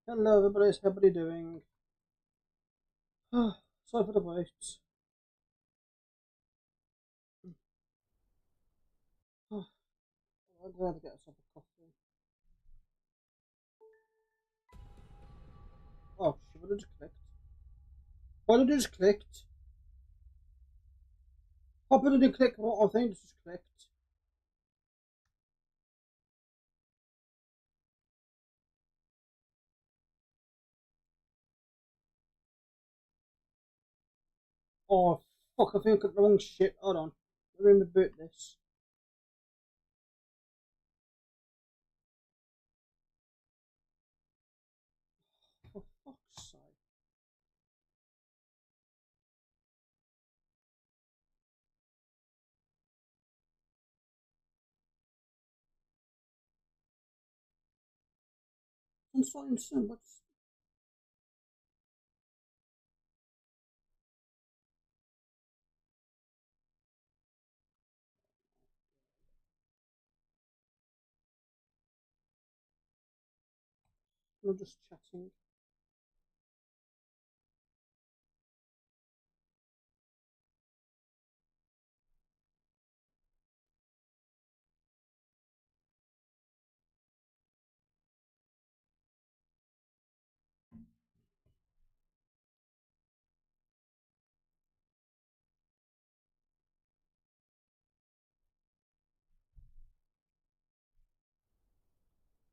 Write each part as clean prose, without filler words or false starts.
Hello, everybody. How's everybody doing? Sorry for the wait. I'm glad to get us up a coffee. Oh, shit, what did I just clicked? What did I just clicked? Pop it didn't click what I think I just clicked. Oh, fuck, I think I clicked the wrong shit. Hold on. Let me reboot this. For fuck's sake. I'm starting soon, but I'm just chatting.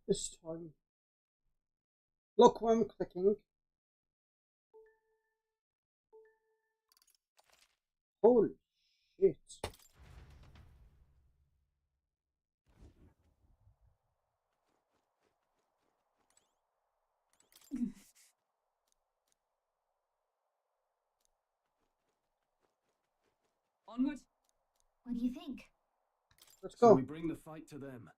This time. Look where I'm clicking. Holy shit. Onward. What do you think? Let's So go. we bring the fight to them.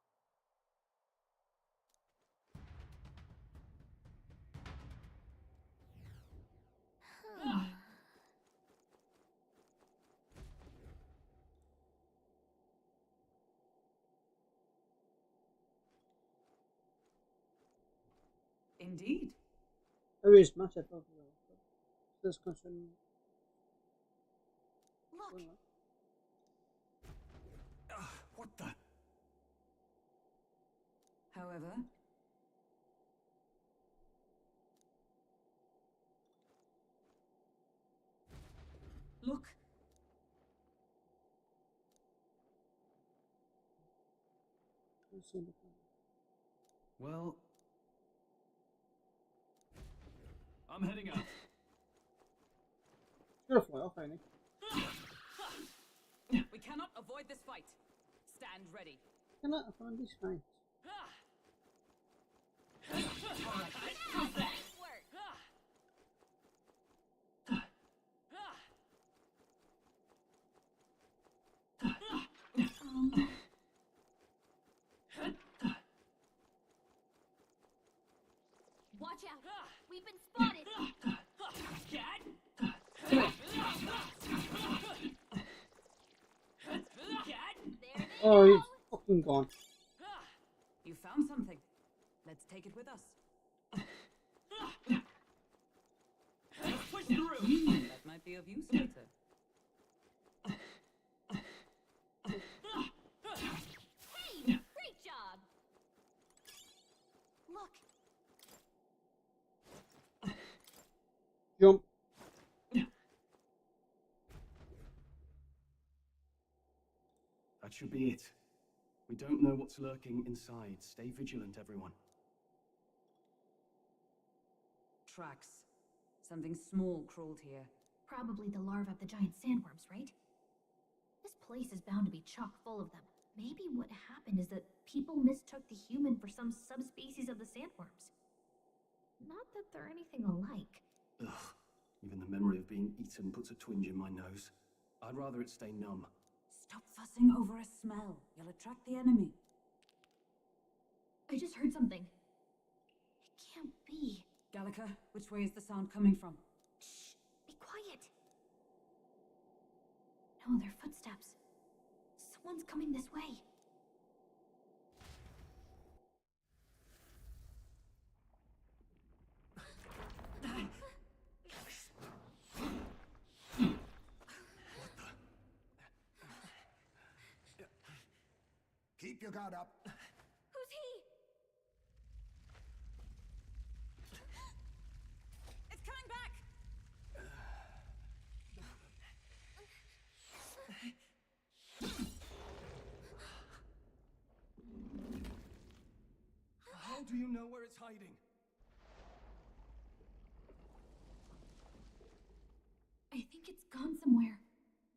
Indeed. There is massive over there. This concern. Look. What the? However, look. Well, I'm heading out. You're a fly off, ain't We cannot avoid this fight. Stand ready. Can I find this thing? Watch out! We've been spotted! Oh, he's fucking gone. You found something. Let's take it with us. Push through. That might be of use later. Hey! Great job! Look! Jump. That should be it. We don't know what's lurking inside. Stay vigilant, everyone. Tracks. Something small crawled here. Probably the larvae of the giant sandworms, right? This place is bound to be chock full of them. Maybe what happened is that people mistook the human for some subspecies of the sandworms. Not that they're anything alike. Ugh. Even the memory of being eaten puts a twinge in my nose. I'd rather it stay numb. Stop fussing over a smell. You'll attract the enemy. I just heard something. It can't be. Gallica, which way is the sound coming from? Shh! Be quiet! No, they're footsteps. Someone's coming this way. Keep your guard up. Who's he? It's coming back! How do you know where it's hiding? I think it's gone somewhere.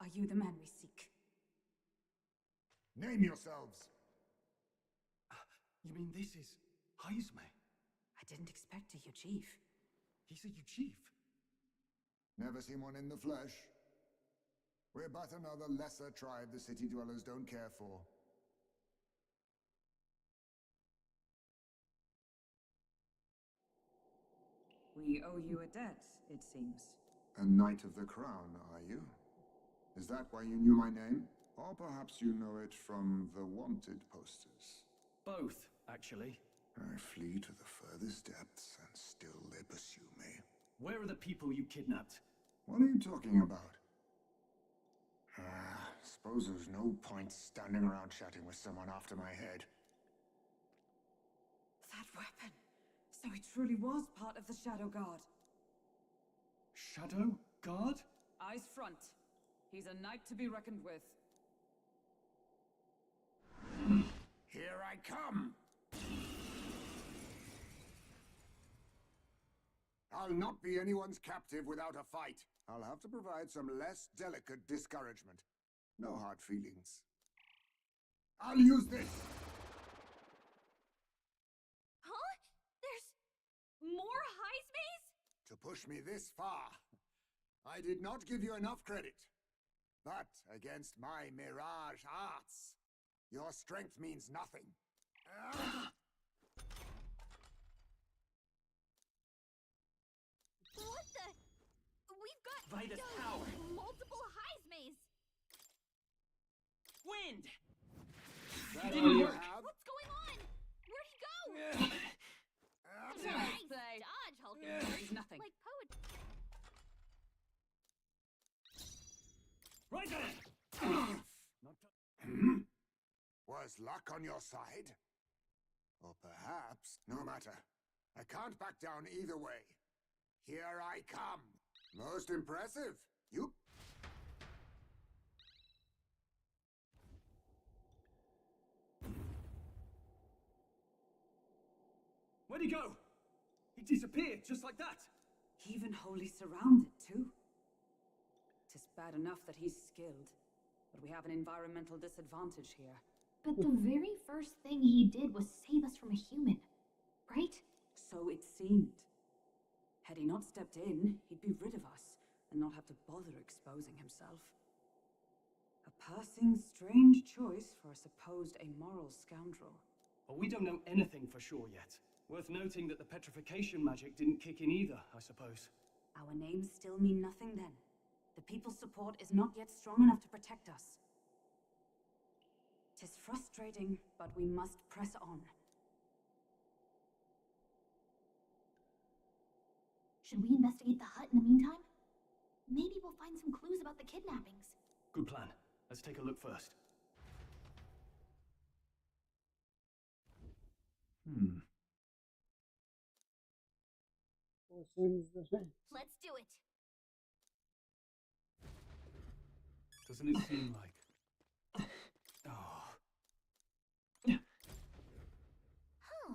Are you the man we seek? Name yourselves. You mean this is Heisme? I didn't expect a Chief. He's a chief. Never seen one in the flesh. We're but another lesser tribe the city dwellers don't care for. We owe you a debt, it seems. A Knight of the Crown, are you? Is that why you knew my name? Or perhaps you know it from the wanted posters? Both, actually. I flee to the furthest depths, and still they pursue me. Where are the people you kidnapped? What are you talking about? Suppose there's no point standing around chatting with someone after my head. That weapon! So he truly was part of the Shadow Guard. Shadow Guard? Eyes front. He's a knight to be reckoned with. Here I come! I'll not be anyone's captive without a fight. I'll have to provide some less delicate discouragement. No hard feelings. I'll use this! Huh? There's more Heismes? To push me this far. I did not give you enough credit. But against my mirage arts, your strength means nothing. What the? We've got Vida's power. multiple Heismes. Wind! That didn't all you work. have? What's going on? Where'd he go? Nice Nice dodge, Hulk. He's nothing. Like poetry. Right there! Was luck on your side? Or perhaps, no matter. I can't back down either way. Here I come. Most impressive. You... Where'd he go? He disappeared just like that. Even wholly surrounded, too. 'Tis bad enough that he's skilled, but we have an environmental disadvantage here. But the very first thing he did was save us from a human, right? So it seemed. Had he not stepped in, he'd be rid of us, and not have to bother exposing himself. A passing strange choice for a supposed amoral scoundrel. Well, we don't know anything for sure yet. Worth noting that the petrification magic didn't kick in either, I suppose. Our names still mean nothing then. The people's support is not yet strong enough to protect us. 'Tis frustrating, but we must press on. Should we investigate the hut in the meantime? Maybe we'll find some clues about the kidnappings. Good plan. Let's take a look first. Well, seems the same. Let's do it. Doesn't it seem like... Oh, Huh.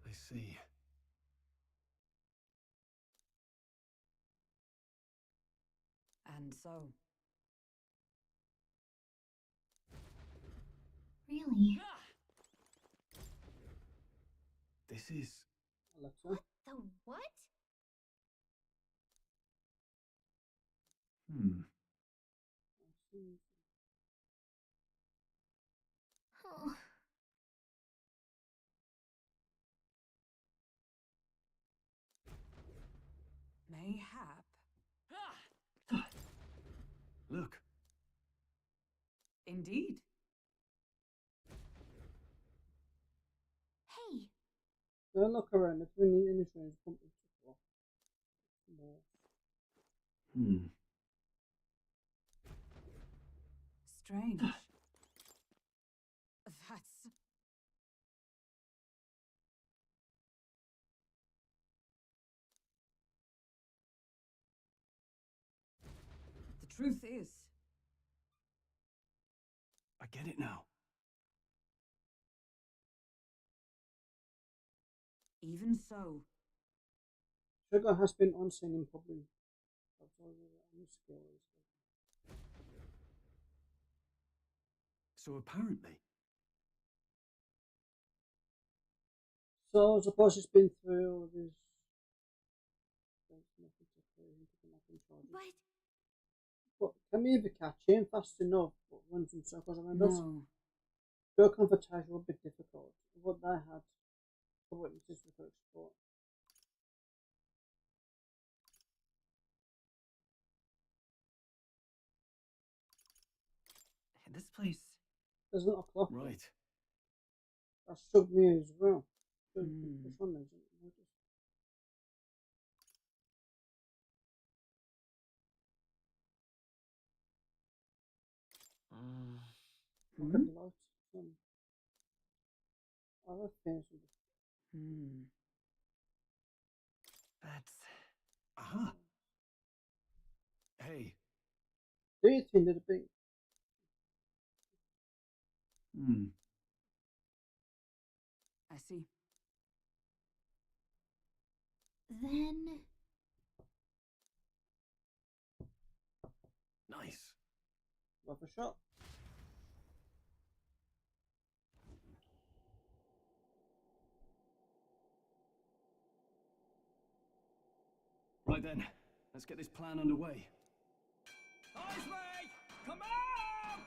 I see. And so, Really? This is... Alexa. What the what? Oh. mayhap... Look. Indeed. Hey, Don't look around. It's really interesting. It's something to strange. That's... The truth is, I get it now. even so, Sugar has been unseen in public. So apparently, So I suppose it's been through all this. But But can we ever catch him fast enough but run some circles around us? no. Your confrontation would be difficult. What they had, the witnesses we could explore. this place. There's not a clock. Right. That struck me as well. For Hmm. some reason. Look at the lights. Other things. Hmm. That's. Aha. Hey. Do you think it'd be? Hmm. I see. then Nice. Worth a shot. Right then, let's get this plan underway. Isley! Come out!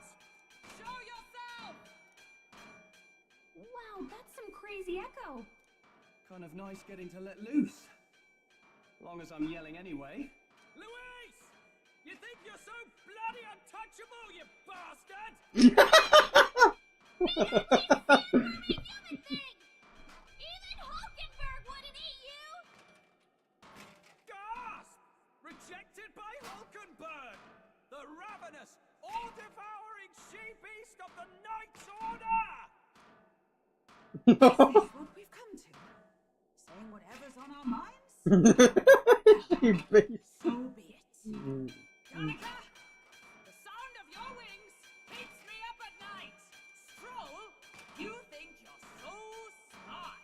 Show yourself! wow, that's some crazy echo. Kind of nice getting to let loose. Long as I'm yelling anyway. Louise! You think you're so bloody untouchable, you bastard? Human thing! Even Hulkenberg wouldn't eat you! Gasp! Rejected by Hulkenberg! The ravenous, all-devouring she-beast of the Knight's Order! Is this what we've come to? Saying whatever's on our minds? You beast. So be it. Danica! The sound of your wings keeps me up at night! Stroll, you think you're so smart!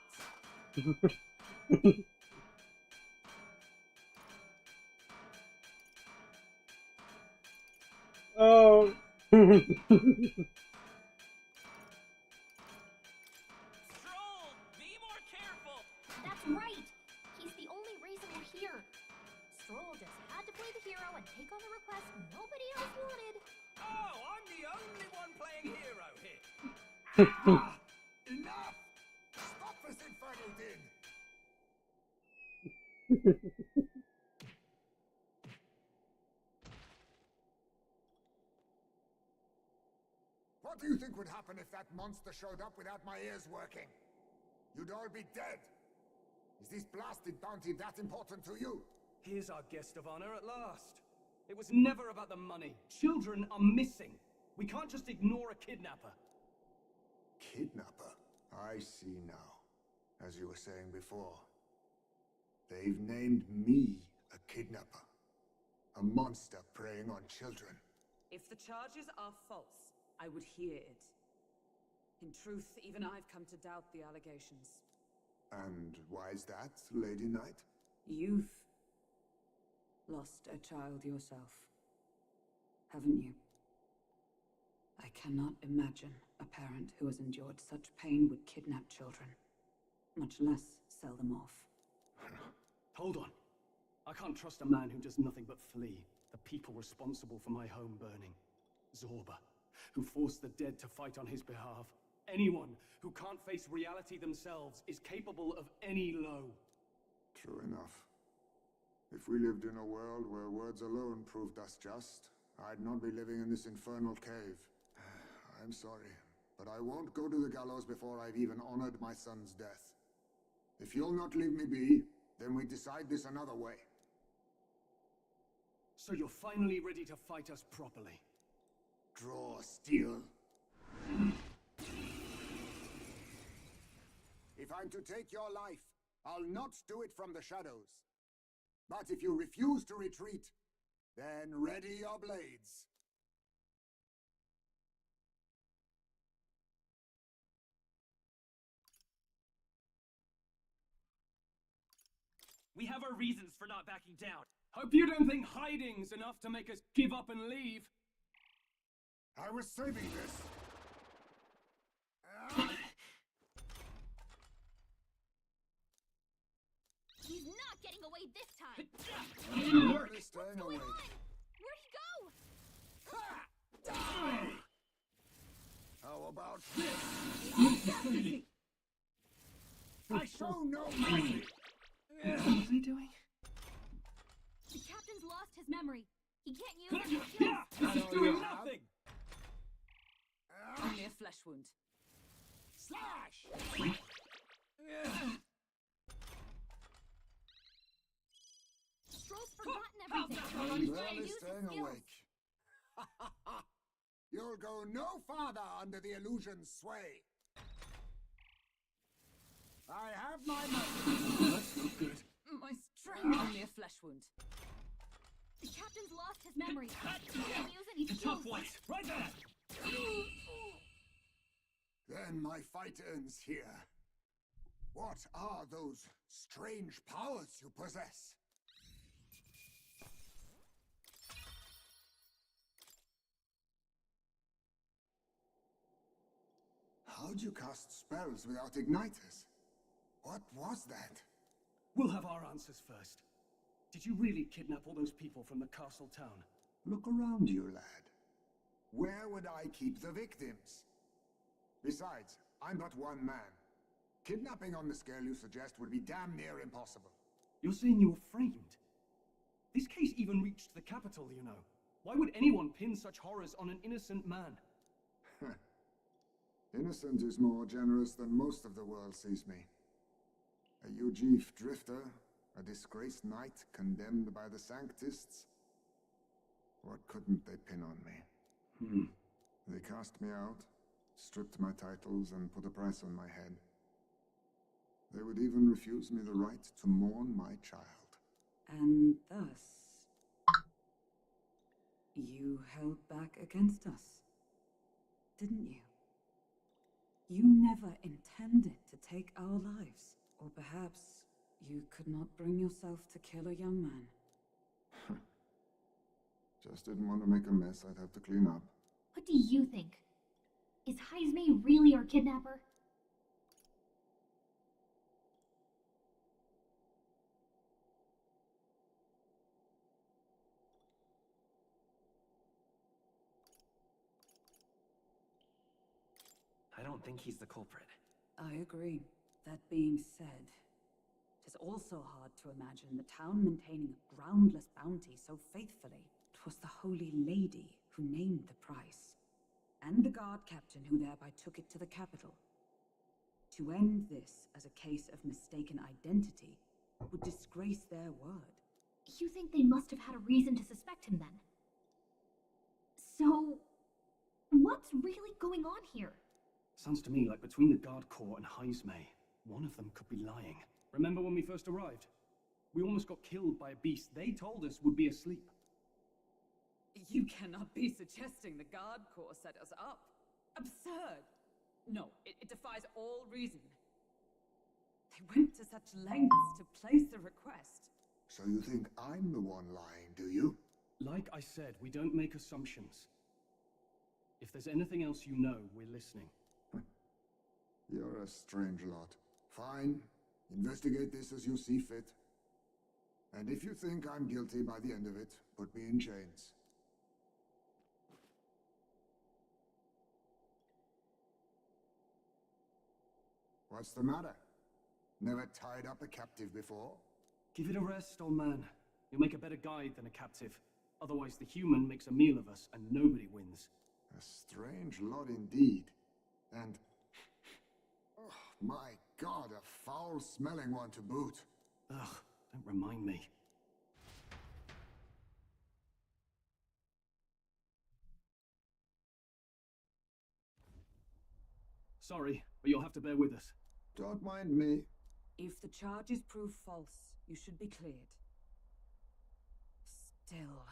Oh. Stroll, be more careful! That's right! He's the only reason we're here. Stroll just had to play the hero and take on the request nobody else wanted. Oh, I'm the only one playing hero here! Enough! Stop this infernal din! What do you think would happen if that monster showed up without my ears working? You'd all be dead. Is this blasted bounty that important to you? Here's our guest of honor at last. It was never about the money. Children are missing. We can't just ignore a kidnapper. Kidnapper? I see now. As you were saying before. They've named me a kidnapper. A monster preying on children. If the charges are false, I would hear it. In truth, even I've come to doubt the allegations. And why is that, Lady Knight? You've lost a child yourself, haven't you? I cannot imagine a parent who has endured such pain would kidnap children, much less sell them off. Hold on. I can't trust a man who does nothing but flee the people responsible for my home burning. Zorba, who forced the dead to fight on his behalf. Anyone who can't face reality themselves is capable of any low. True enough. If we lived in a world where words alone proved us just, I'd not be living in this infernal cave. I'm sorry, but I won't go to the gallows before I've even honored my son's death. If you'll not leave me be, then we decide this another way. So you're finally ready to fight us properly. draw steel. If I'm to take your life, I'll not do it from the shadows. But if you refuse to retreat, then ready your blades. We have our reasons for not backing down. Hope you don't think hiding's enough to make us give up and leave. I was saving this. He's not getting away this time! Barely staying What's going awake. on? Where'd he go? Ha! Die! How about this? I show no mercy. What are they doing? The captain's lost his memory. He can't use it to kill. This is doing nothing! Only a flesh wound. Slash! Stroll's forgotten everything. He's trying to Barely use his staying skills. awake. You'll go no farther under the illusion's sway. I have my message. That's not good. My strength. Only a flesh wound. The captain's lost his memory. He can't use any The skills. top white, right there! Then my fight ends here. What are those strange powers you possess? How'd you cast spells without igniters? What was that? We'll have our answers first. Did you really kidnap all those people from the castle town? Look around you, lad. Where would I keep the victims? Besides, I'm but one man. Kidnapping on the scale you suggest would be damn near impossible. You're saying you were framed? This case even reached the capital, you know. Why would anyone pin such horrors on an innocent man? Innocent is more generous than most of the world sees me. A Ujif drifter, a disgraced knight condemned by the Sanctists. What couldn't they pin on me? They cast me out, stripped my titles, and put a price on my head. They would even refuse me the right to mourn my child. And thus, you held back against us, didn't you? You never intended to take our lives. Or perhaps you could not bring yourself to kill a young man. Just didn't want to make a mess I'd have to clean up. What do you think? Is Heisme really our kidnapper? I don't think he's the culprit. I agree. That being said, it is also hard to imagine the town maintaining a groundless bounty so faithfully. 'Twas the Holy Lady who named the price, and the guard captain who thereby took it to the capital. To end this as a case of mistaken identity would disgrace their word. You think they must have had a reason to suspect him then? So, what's really going on here? Sounds to me like between the Guard Corps and Heisme, one of them could be lying. Remember when we first arrived? We almost got killed by a beast they told us would be asleep. You cannot be suggesting the Guard Corps set us up. Absurd! No, it defies all reason. They went to such lengths to place the request. So you think I'm the one lying, do you? Like I said, we don't make assumptions. If there's anything else you know, we're listening. You're a strange lot. Fine. Investigate this as you see fit. And if you think I'm guilty by the end of it, put me in chains. What's the matter? Never tied up a captive before? Give it a rest, old man. You'll make a better guide than a captive. Otherwise, the human makes a meal of us, and nobody wins. A strange lot indeed. And... oh, my God, a foul-smelling one to boot. Ugh, don't remind me. Sorry, but you'll have to bear with us. Don't mind me. If the charges prove false, you should be cleared. Still,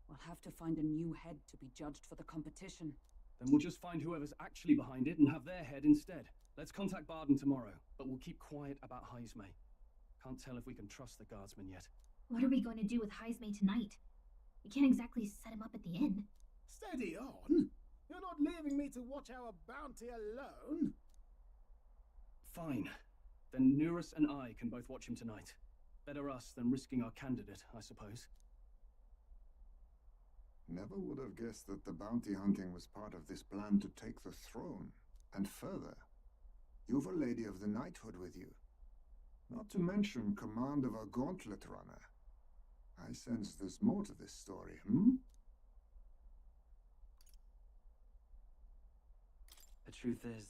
we'll have to find a new head to be judged for the competition. Then we'll just find whoever's actually behind it and have their head instead. Let's contact Barden tomorrow, but we'll keep quiet about Heismay. Can't tell if we can trust the guardsman yet. What are we going to do with Heismay tonight? We can't exactly set him up at the inn. Steady on! You're not leaving me to watch our bounty alone! Fine. Then Nurus and I can both watch him tonight. Better us than risking our candidate, I suppose. Never would have guessed that the bounty hunting was part of this plan to take the throne. And further, you've a Lady of the Knighthood with you. Not to mention command of a gauntlet runner. I sense there's more to this story, hmm? The truth is,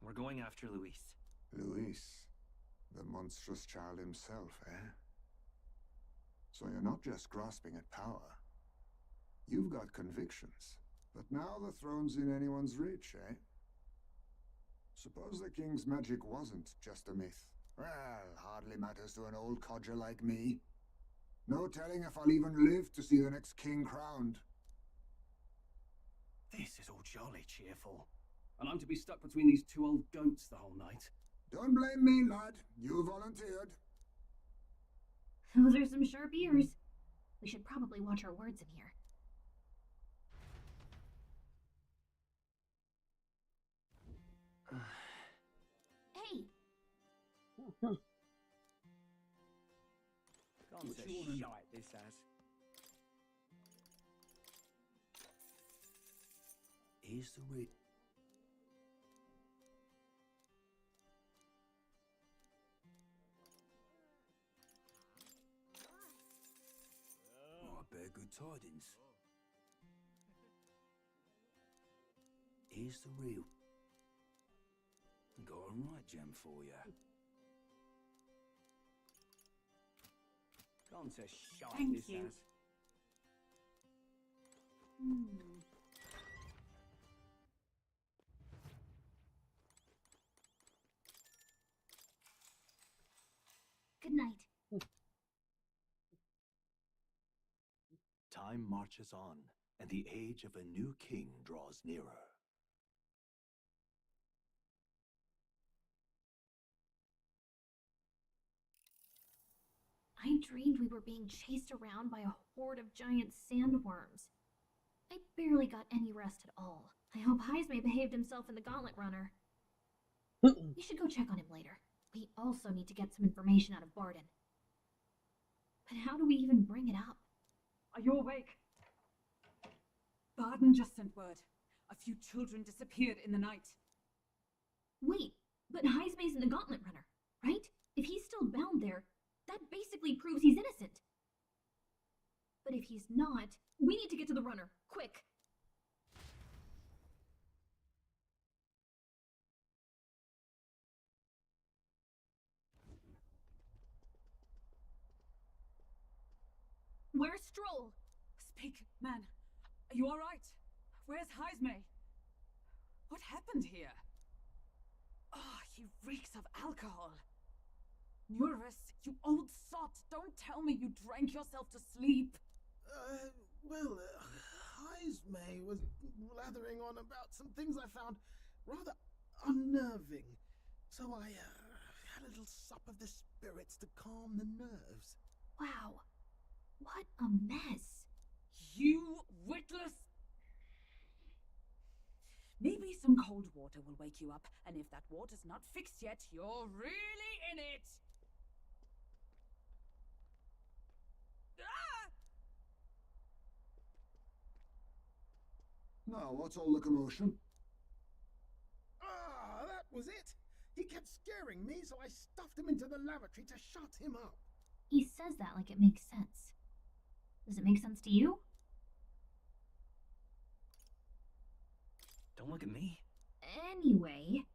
we're going after Luis. Luis, the monstrous child himself, eh? So you're not just grasping at power. You've got convictions. But now the throne's in anyone's reach, eh? Suppose the king's magic wasn't just a myth. Well, hardly matters to an old codger like me. No telling if I'll even live to see the next king crowned. This is all jolly cheerful. And I'm to be stuck between these two old goats the whole night. Don't blame me, lad. You volunteered. Those are some sharp ears. We should probably watch our words in here. Hey! What you wanna shite this as? Here's the real. Oh, I bear good tidings. Here's the real. Got a right gem for ya. Gone to shite Thank this you. as. Good night. Time marches on, and the age of a new king draws nearer. I dreamed we were being chased around by a horde of giant sandworms. I barely got any rest at all. I hope Heismay behaved himself in the Gauntlet Runner. We should go check on him later. We also need to get some information out of Barden. But how do we even bring it up? Are you awake? Barden just sent word. A few children disappeared in the night. Wait, but Heismay's in the Gauntlet Runner, right? If he's still bound there, that basically proves he's innocent. But if he's not, we need to get to the runner, quick. Where's Stroll? Speak, man. Are you all right? Where's Heismay? What happened here? Oh, he reeks of alcohol. Nurus, you old sot, don't tell me you drank yourself to sleep. Heismay was blathering on about some things I found rather unnerving. So I had a little sup of the spirits to calm the nerves. Wow, what a mess. You witless... Maybe some cold water will wake you up, and if that water's not fixed yet, you're really in it! Ah! Now, what's all the commotion? Ah, that was it! He kept scaring me, so I stuffed him into the lavatory to shut him up. He says that like it makes sense. Does it make sense to you? Don't look at me. Anyway,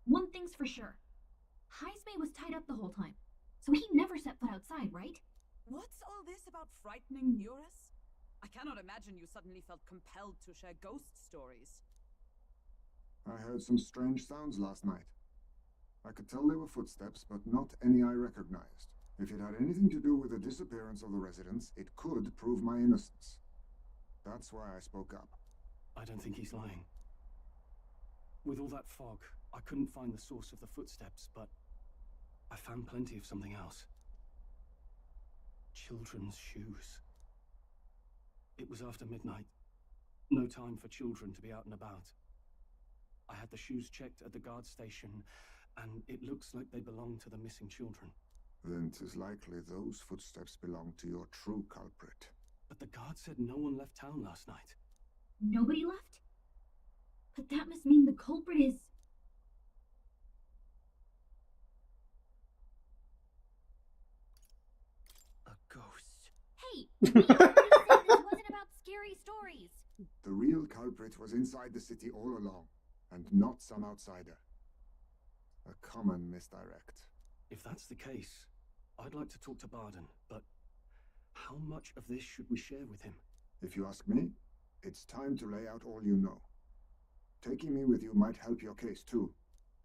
one thing's for sure. Heismay was tied up the whole time, so he never set foot outside, right? What's all this about frightening Nurus? I cannot imagine you suddenly felt compelled to share ghost stories. I heard some strange sounds last night. I could tell they were footsteps, but not any I recognized. If it had anything to do with the disappearance of the residents, it could prove my innocence. That's why I spoke up. I don't think he's lying. With all that fog, I couldn't find the source of the footsteps, but I found plenty of something else. Children's shoes. It was after midnight. No time for children to be out and about. I had the shoes checked at the guard station, and it looks like they belong to the missing children. Then 'tis likely those footsteps belong to your true culprit. But the guard said no one left town last night. Nobody left? But that must mean the culprit is... A ghost. Hey! We already said this wasn't about scary stories! The real culprit was inside the city all along, and not some outsider. A common misdirect. If that's the case, I'd like to talk to Barden, but how much of this should we share with him? If you ask me, it's time to lay out all you know. Taking me with you might help your case too.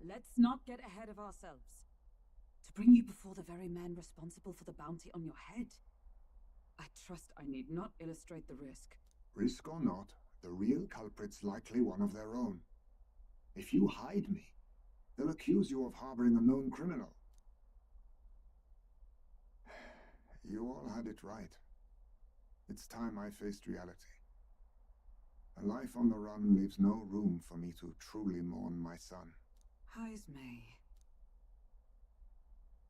Let's not get ahead of ourselves. To bring you before the very man responsible for the bounty on your head, I trust I need not illustrate the risk. Risk or not, the real culprit's likely one of their own. If you hide me, they'll accuse you of harboring a known criminal. You all had it right. It's time I faced reality. A life on the run leaves no room for me to truly mourn my son. Heismay.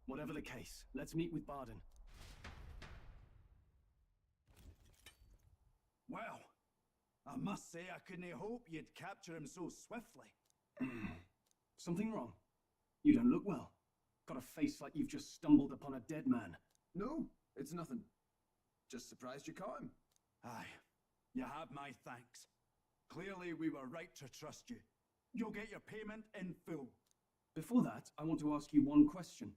Whatever the case, let's meet with Barden. Well, I must say I couldn't hope you'd capture him so swiftly. Something wrong? You don't look well. Got a face like you've just stumbled upon a dead man. No, it's nothing. Just surprised you caught him. Aye, you have my thanks. Clearly we were right to trust you. You'll get your payment in full. Before that, I want to ask you one question.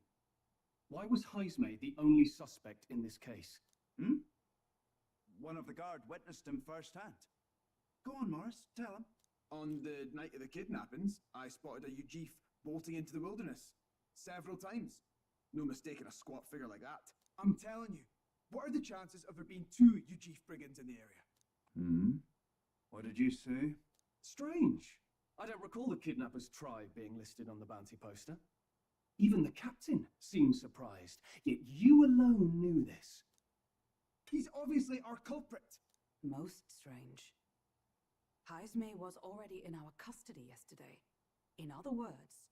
Why was Heismay the only suspect in this case? One of the guard witnessed him firsthand. Go on, Morris, tell him. On the night of the kidnappings, I spotted a Ujif bolting into the wilderness. Several times. No mistaking a squat figure like that. I'm telling you, what are the chances of there being two Ujif brigands in the area? What did you say? Strange. I don't recall the kidnappers' tribe being listed on the bounty poster. Even the captain seemed surprised, yet you alone knew this. He's obviously our culprit. Most strange. Heismay was already in our custody yesterday. In other words,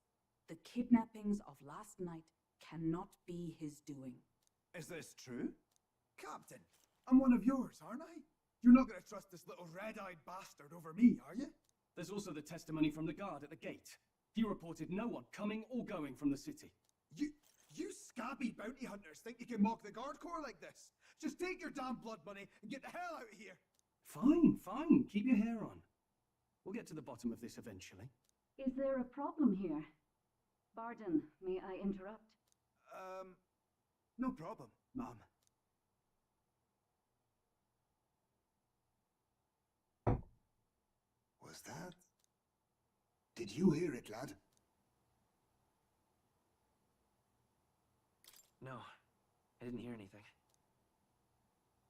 the kidnappings of last night cannot be his doing. Is this true? Captain, I'm one of yours, aren't I? You're not going to trust this little red-eyed bastard over me, are you? There's also the testimony from the guard at the gate. He reported no one coming or going from the city. You scabby bounty hunters think you can mock the guard corps like this? Just take your damn blood money and get the hell out of here! Fine. Keep your hair on. We'll get to the bottom of this eventually. Is there a problem here? Barden, may I interrupt? No problem, ma'am. Was that? Did you hear it, lad? No, I didn't hear anything.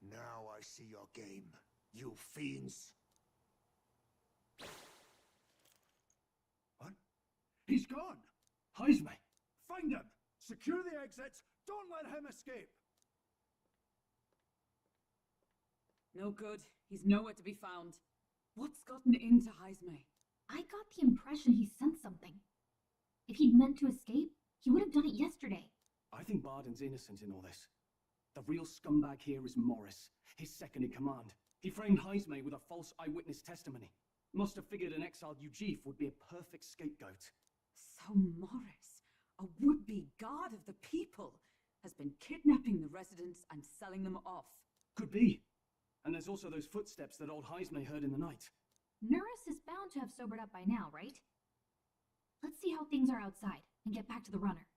Now I see your game, you fiends. What? He's gone! Heismay! Find him! Secure the exits! Don't let him escape! No good. He's nowhere to be found. What's gotten into Heismay? I got the impression he sensed something. If he'd meant to escape, he would have done it yesterday. I think Barden's innocent in all this. The real scumbag here is Morris, his second in command. He framed Heismay with a false eyewitness testimony. Must have figured an exiled Ujif would be a perfect scapegoat. So Morris, a would-be god of the people, has been kidnapping the residents and selling them off. Could be. And there's also those footsteps that old Heismay heard in the night. Nerus is bound to have sobered up by now, right? Let's see how things are outside and get back to the runner.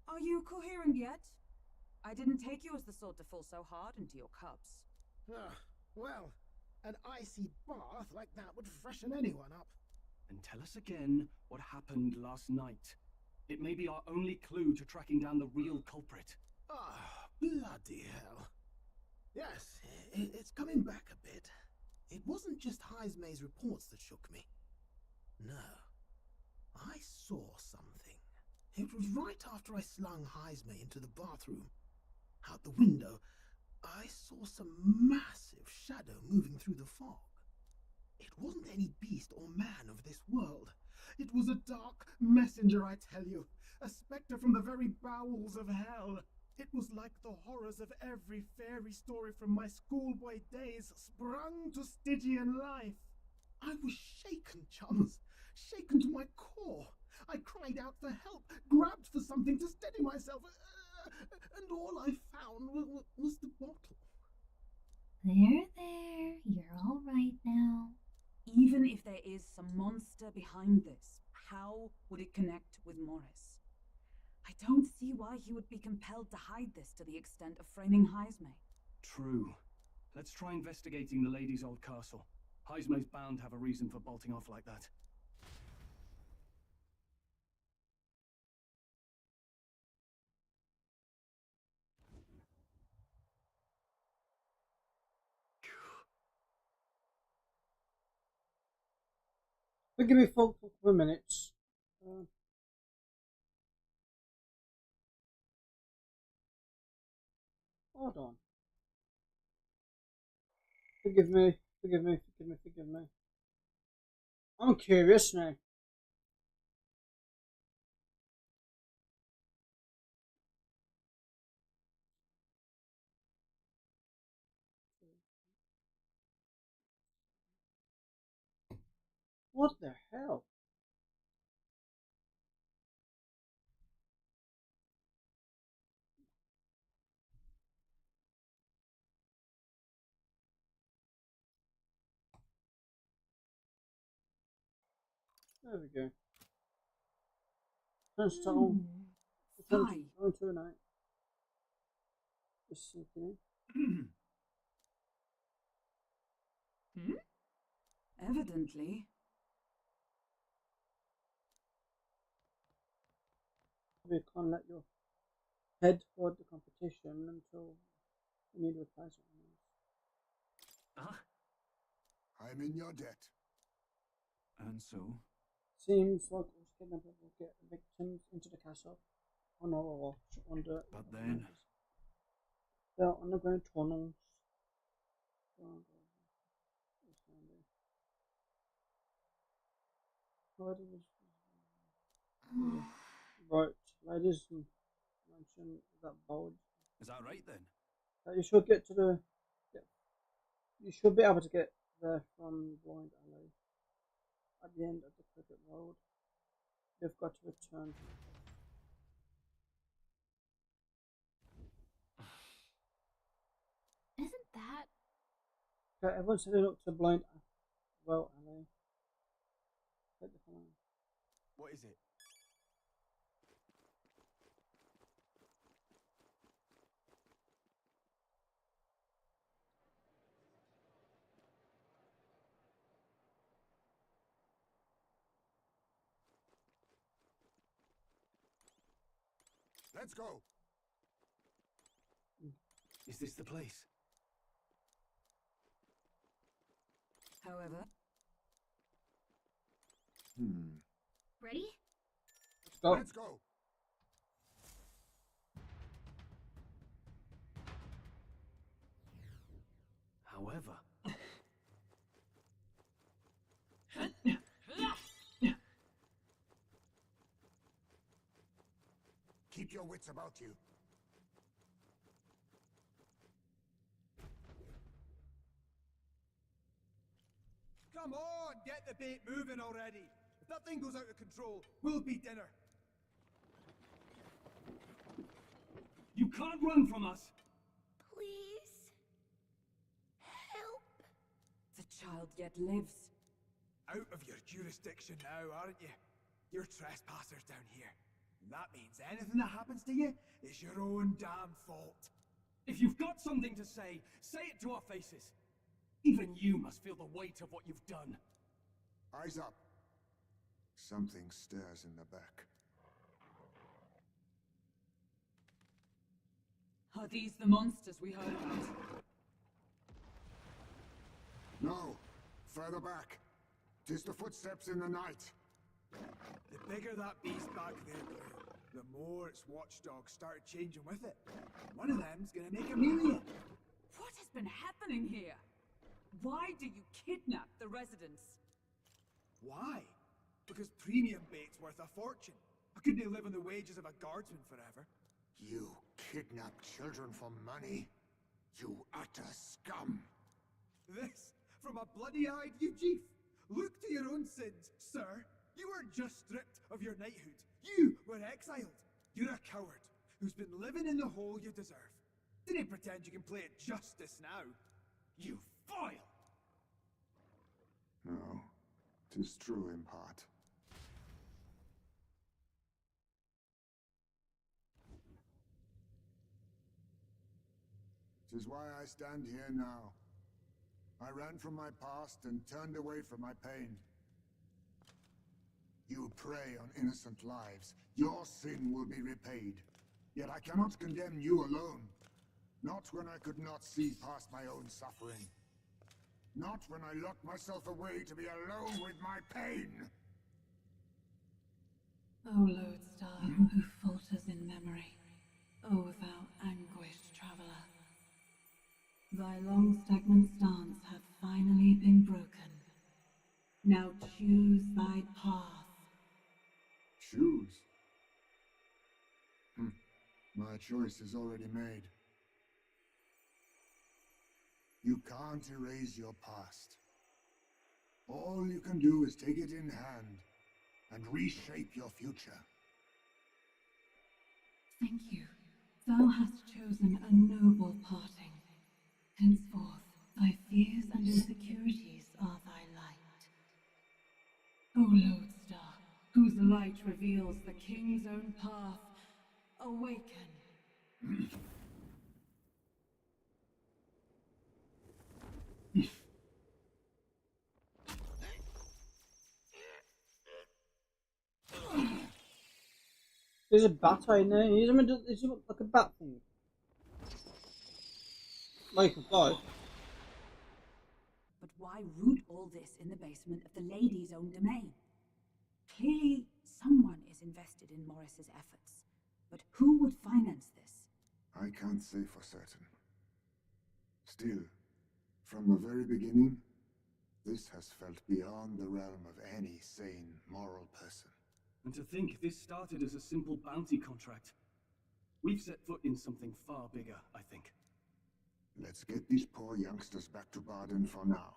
Are you coherent yet? I didn't take you as the sort to fall so hard into your cups. Well, an icy bath like that would freshen anyone up. Then tell us again what happened last night. It may be our only clue to tracking down the real culprit. Bloody hell. Yes, it's coming back a bit. It wasn't just Heismay's reports that shook me. No. I saw something. It was right after I slung Heismay into the bathroom. Out the window, I saw some massive shadow moving through the fog. It wasn't any beast or man of this world. It was a dark messenger, I tell you. A spectre from the very bowels of hell. It was like the horrors of every fairy story from my schoolboy days sprung to Stygian life. I was shaken, chums. Shaken to my core. I cried out for help, grabbed for something to steady myself, and all I found was the bottle. There. You're all right now. Even if there is some monster behind this, how would it connect with Morris? I don't see why he would be compelled to hide this to the extent of framing Heismay. True. Let's try investigating the lady's old castle. Heismay's bound to have a reason for bolting off like that. Forgive me for a couple of minutes. Hold on. Forgive me. I'm curious now. What the hell? There we go. Sunstone. Sunstone tonight. Just sinking in. Evidently. You can't let your head toward the competition until you need to replace it. I'm in your debt. And so? Seems like us kidnappers will get victims into the castle on our watch under. But then? There are underground tunnels. Right, ladies and gentlemen, that board. Is that right then? You should get to the. You should be able to get there from Blind Alley. At the end of the cricket road, you've got to return. Isn't that? Okay, everyone's heading up to Blind Alley. Take the phone. What is it? Let's go. Is this the place? However. Ready? Let's go. Let's go. However. Keep your wits about you. Come on, get the bait moving already. If that thing goes out of control, we'll be dinner. You can't run from us! Please. Help. The child yet lives. Out of your jurisdiction now, aren't you? You're trespassers down here. That means anything that happens to you is your own damn fault. If you've got something to say it to our faces. Even you must feel the weight of what you've done. Eyes up. Something stirs in the back. Are these the monsters we heard about? No. Further back. 'Tis the footsteps in the night. The bigger that beast back there grew, the more its watchdogs started changing with it. One of them's gonna make a meal of you. What has been happening here? Why do you kidnap the residents? Why? Because premium bait's worth a fortune. I couldn't live on the wages of a guardsman forever. You kidnap children for money? You utter scum! This from a bloody-eyed Eugene. Look to your own sins, sir. You weren't just stripped of your knighthood. You were exiled. You're a coward who's been living in the hole you deserve. Didn't pretend you can play at justice now. You foil! No, 'tis true in part. Tis why I stand here now. I ran from my past and turned away from my pain. You prey on innocent lives. Your sin will be repaid. Yet I cannot condemn you alone. Not when I could not see past my own suffering. Not when I locked myself away to be alone with my pain. O lodestar, who falters in memory, O thou anguished traveller. Thy long stagnant stance hath finally been broken. Now choose thy path. Choose? My choice is already made. You can't erase your past. All you can do is take it in hand and reshape your future. Thank you. Thou hast chosen a noble parting. Henceforth, thy fears and insecurities are thy light. O lodestar, whose light reveals the king's own path, awaken. There's a bat in there. Is it like a bat thing? Like a fly. But why root all this in the basement of the lady's own domain? Clearly, someone is invested in Morris's efforts. But who would finance this? I can't say for certain. Still, from the very beginning, this has felt beyond the realm of any sane, moral person. And to think this started as a simple bounty contract. We've set foot in something far bigger, I think. Let's get these poor youngsters back to Baden for now.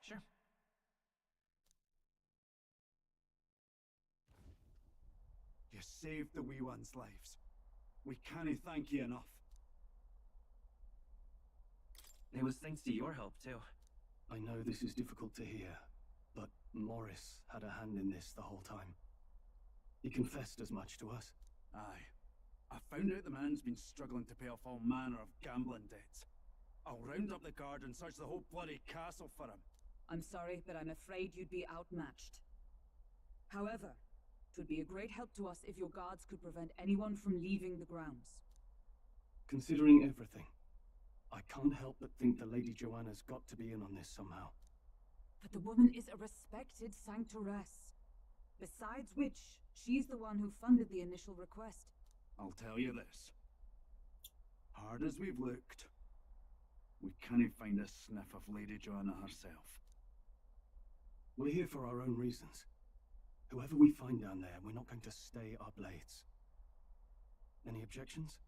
Sure. You saved the wee ones' lives. We can't thank you enough. It was thanks to your help, too. I know this is difficult to hear, but Morris had a hand in this the whole time. He confessed as much to us. Aye. I found out the man's been struggling to pay off all manner of gambling debts. I'll round up the guard and search the whole bloody castle for him. I'm sorry, but I'm afraid you'd be outmatched. However, it would be a great help to us if your guards could prevent anyone from leaving the grounds. Considering everything, I can't help but think the Lady Joanna's got to be in on this somehow. But the woman is a respected sanctoress. Besides which, she's the one who funded the initial request. I'll tell you this. Hard as we've looked, we can't find a sniff of Lady Joanna herself. We're here for our own reasons. Whoever we find down there, we're not going to stay our blades. Any objections?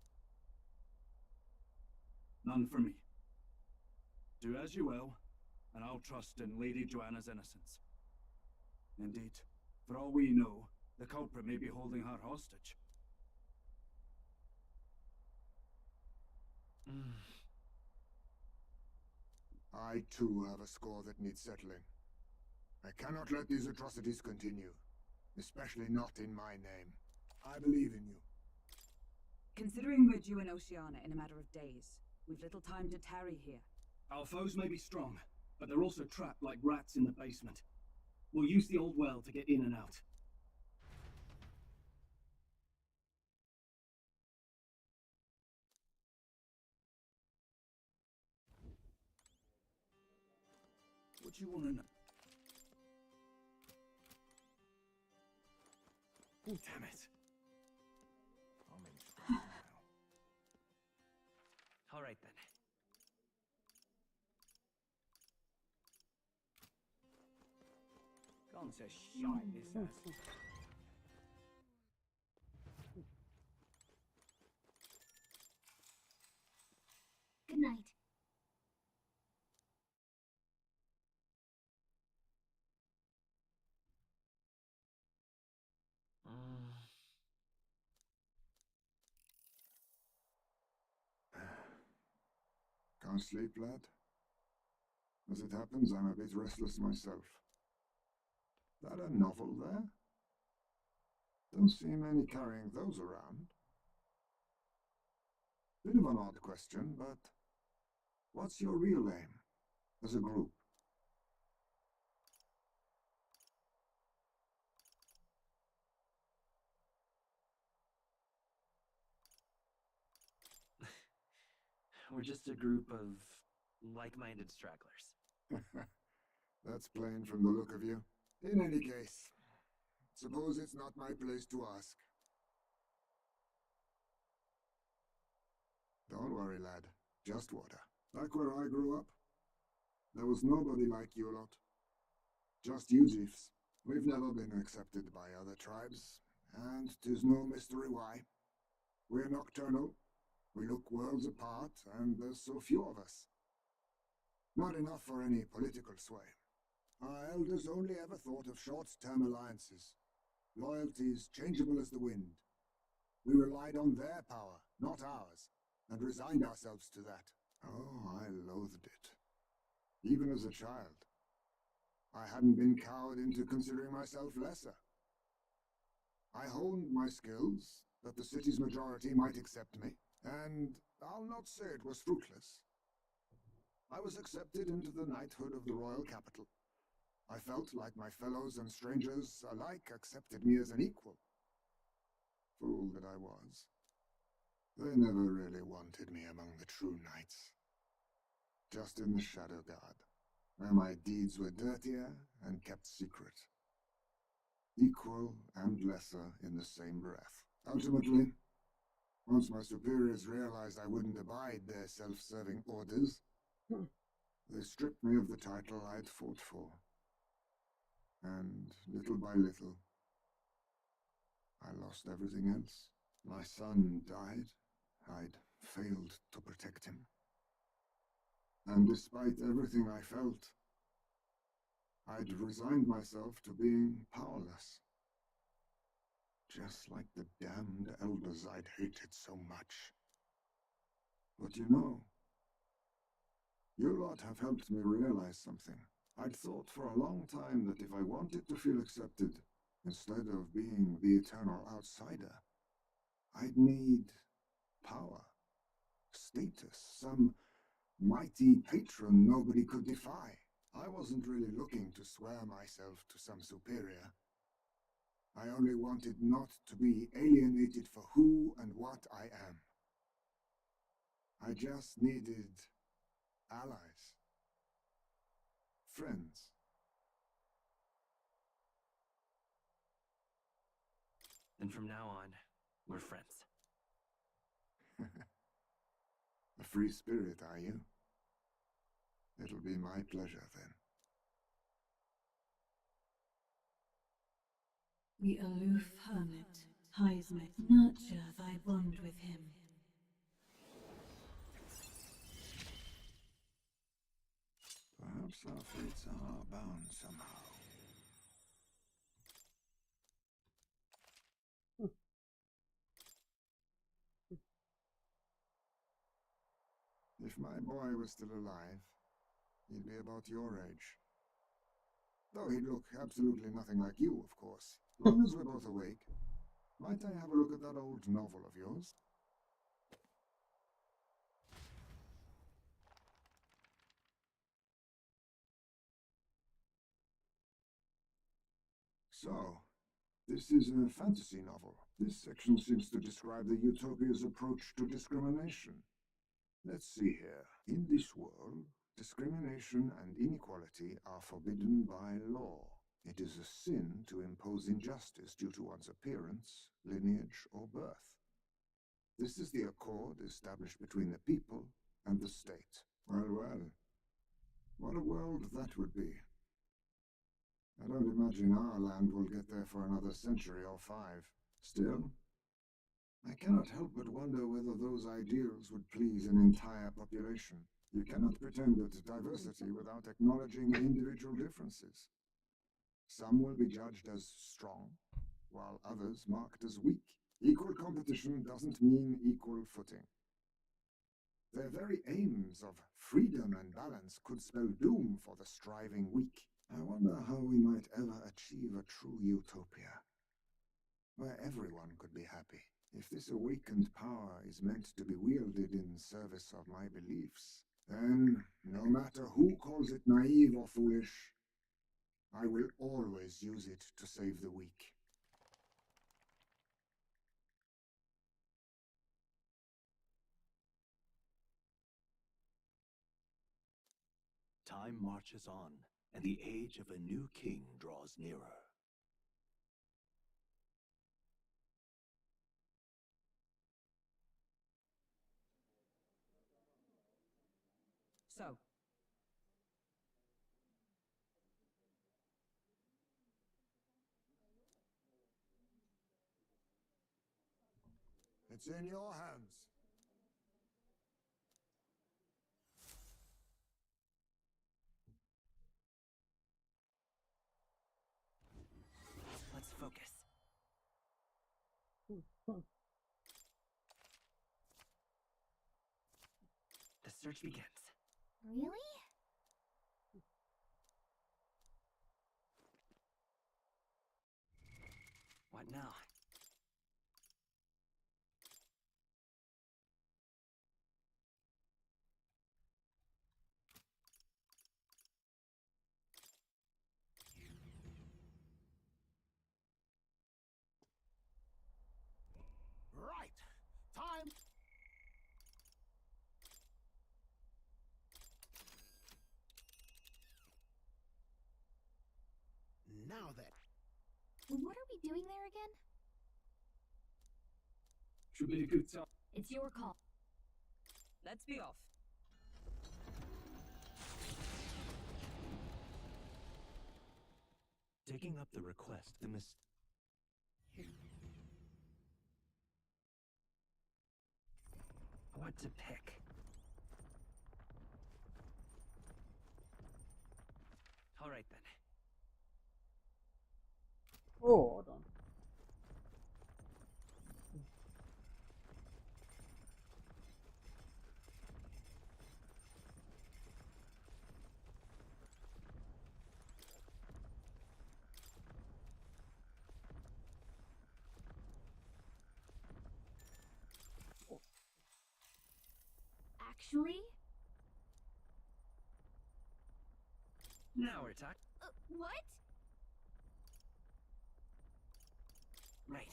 None for me. Do as you will, and I'll trust in Lady Joanna's innocence. Indeed, for all we know, the culprit may be holding her hostage. I too have a score that needs settling. I cannot let these atrocities continue, especially not in my name. I believe in you. Considering we're due in Oceania in a matter of days, we've little time to tarry here. Our foes may be strong, but they're also trapped like rats in the basement. We'll use the old well to get in and out. What do you want to know? Oh, damn it. I'm in trouble now. All right then. Gone to shite, this has. Good night. Can't sleep, lad? As it happens, I'm a bit restless myself. That a novel there? Don't see many carrying those around. Bit of an odd question, but what's your real aim as a group? We're just a group of like-minded stragglers. That's plain from the look of you. In any case, suppose it's not my place to ask. Don't worry, lad. Just water. Back where I grew up, there was nobody like you lot. Just you chiefs. We've never been accepted by other tribes, and 'tis no mystery why. We're nocturnal, we look worlds apart, and there's so few of us. Not enough for any political sway. Our elders only ever thought of short-term alliances, loyalties changeable as the wind. We relied on their power, not ours, and resigned ourselves to that. Oh, I loathed it. Even as a child. I hadn't been cowed into considering myself lesser. I honed my skills, that the city's majority might accept me, and I'll not say it was fruitless. I was accepted into the knighthood of the royal capital. I felt like my fellows and strangers alike accepted me as an equal. Fool that I was. They never really wanted me among the true knights. Just in the Shadow Guard, where my deeds were dirtier and kept secret. Equal and lesser in the same breath. Ultimately, once my superiors realized I wouldn't abide their self-serving orders, they stripped me of the title I'd fought for. And little by little, I lost everything else. My son died. I'd failed to protect him. And despite everything I felt, I'd resigned myself to being powerless. Just like the damned elders I'd hated so much. But you know, you lot have helped me realize something. I'd thought for a long time that if I wanted to feel accepted, instead of being the eternal outsider, I'd need power, status, some mighty patron nobody could defy. I wasn't really looking to swear myself to some superior. I only wanted not to be alienated for who and what I am. I just needed allies. Friends. And from now on, we're friends. A free spirit, are you? It'll be my pleasure, then. The aloof hermit hides me. Nurture thy bond with him. Perhaps our fates are bound somehow. If my boy was still alive, he'd be about your age. Though he'd look absolutely nothing like you, of course. Long as we're both awake. Might I have a look at that old novel of yours? So, this is a fantasy novel. This section seems to describe the Utopia's approach to discrimination. Let's see here. In this world, discrimination and inequality are forbidden by law. It is a sin to impose injustice due to one's appearance, lineage, or birth. This is the accord established between the people and the state. Well, well. What a world that would be. I don't imagine our land will get there for another century or 5. Still, I cannot help but wonder whether those ideals would please an entire population. You cannot pretend at diversity without acknowledging individual differences. Some will be judged as strong, while others marked as weak. Equal competition doesn't mean equal footing. Their very aims of freedom and balance could spell doom for the striving weak. I wonder how we might ever achieve a true utopia, where everyone could be happy. If this awakened power is meant to be wielded in service of my beliefs, then, no matter who calls it naive or foolish, I will always use it to save the weak. Time marches on, and the age of a new king draws nearer. So, It's in your hands. Let's focus. The search begins. Really? What now? Right. Time. Now then. What are we doing there again? Should be a good time. It's your call. let's be off. Digging up the request, the What to pick? All right then. Oh, hold on. Actually? Now we're talking. What? Right.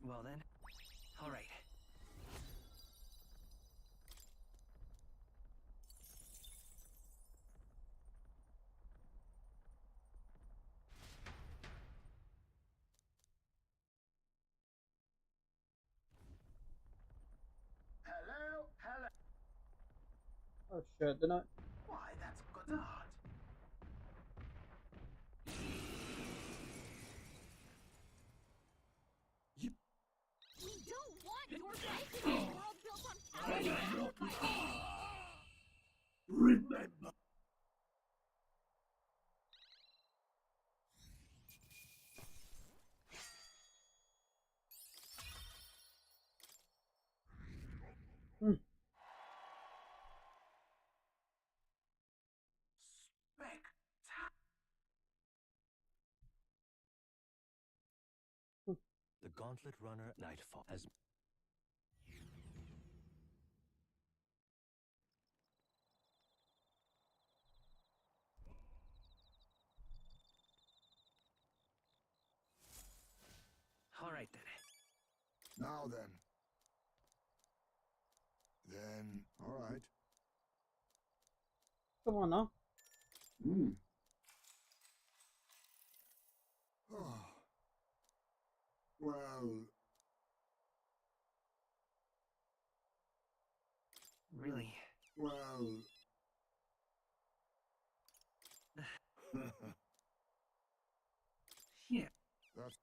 Well then. All right. Hello, hello. Oh shit, didn't I? Why, that's Godard. We don't want your life in a world built on power and sacrifice! Remember. Gauntlet Runner Nightfall as All right then. Now then. Then, all right. Come on now. Hmm. Oh. Well, Really? well. Yeah. That's.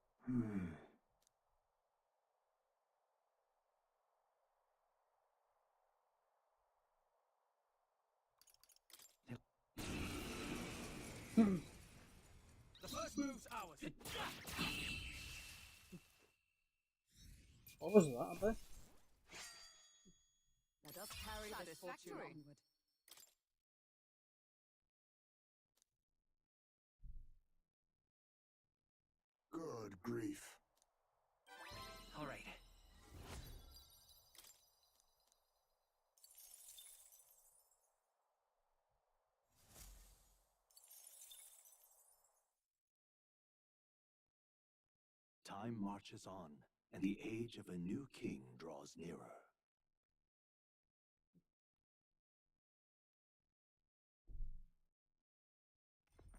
The first move's ours. What was that about? Let us carry this fortune onward. Good grief. All right. time marches on, and the age of a new king draws nearer.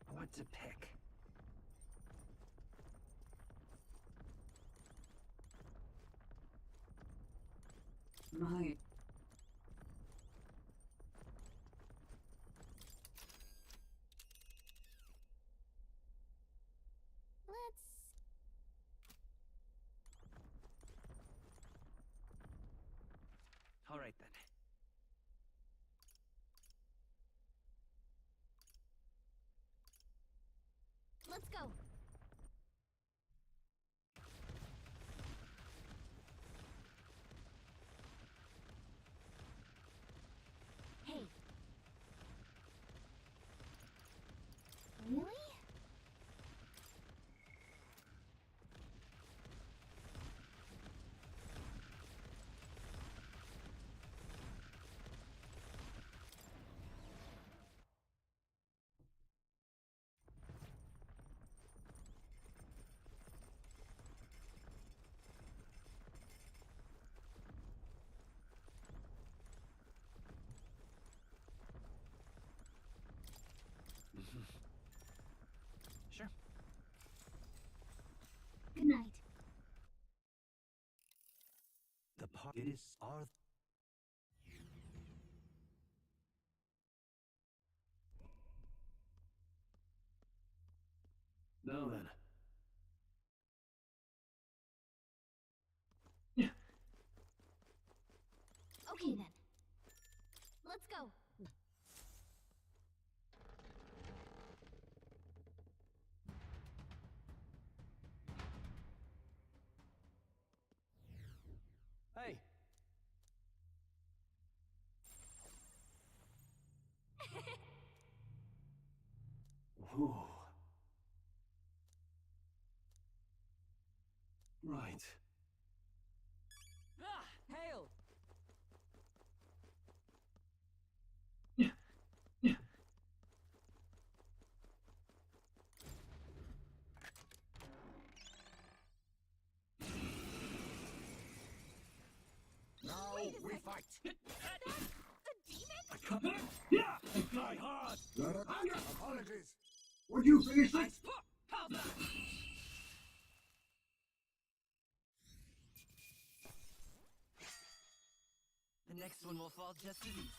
What to pick? My. All right then. Let's go. Hey. Really? Sure. Good night. The parties are. Now then. Okay then. Let's go. Hey! Ooh. Right. Ah! Hail! Now we fight. I cut it. Yeah! Fly hard! Apologies. Would you finish it? How's that? The next one will fall just as easy.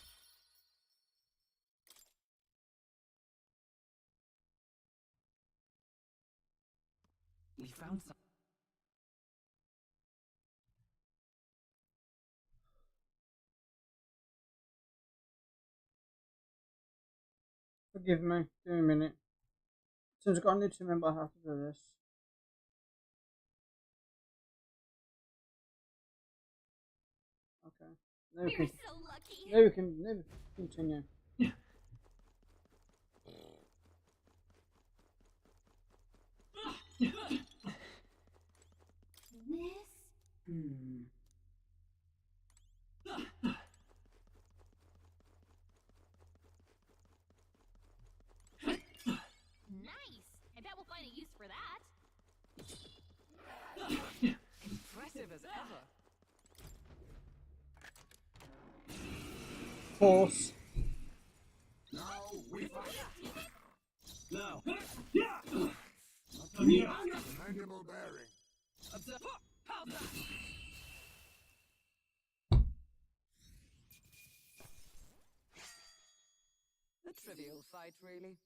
We found some. Forgive me. Give me a minute. Since I've got a new to remember, I have to do this. Okay. Now we We're can. so lucky. Now we can. Now we can continue. This for that. Impressive as ever. Force. Now we fight. Now. Commendable bearing. Observe. How's that? A trivial fight, really.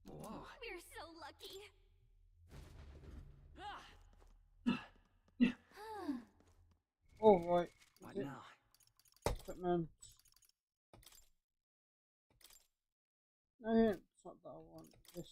We're so lucky. Oh, right. What now? Equipment. No, it's not that I want. This.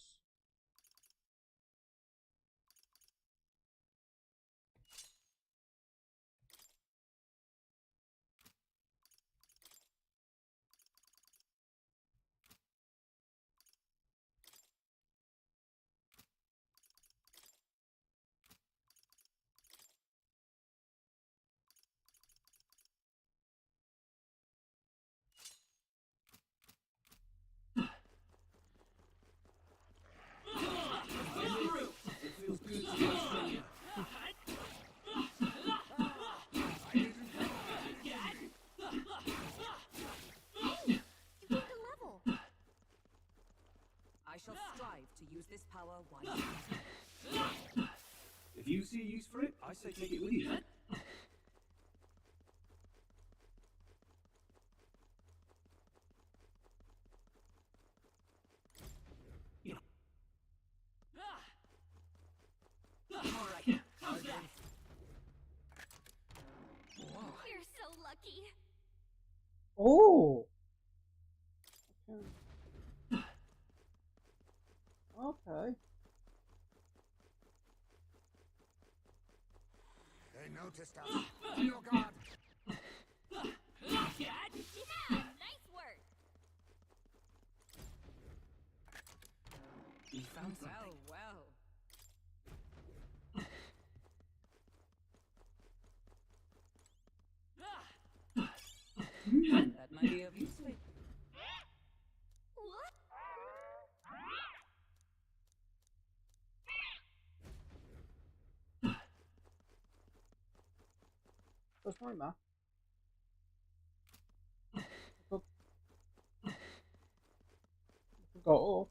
I shall strive to use this power wisely. If you see use for it, I say take it with you. We're so lucky. Oh! Okay. They noticed us. On your guard. Yeah, nice work. You found well, well. That might be of use. What? That's my map. Go up.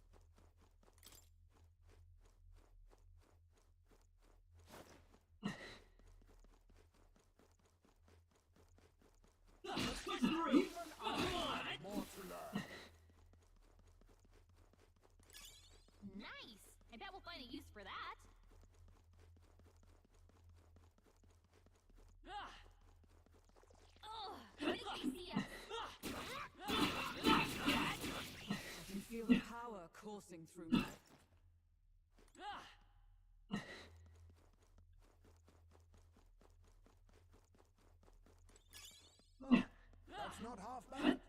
More to learn. Nice. I bet we'll find a use for that. Oh, what did they see us? I can feel the power coursing through me. That's not half bad.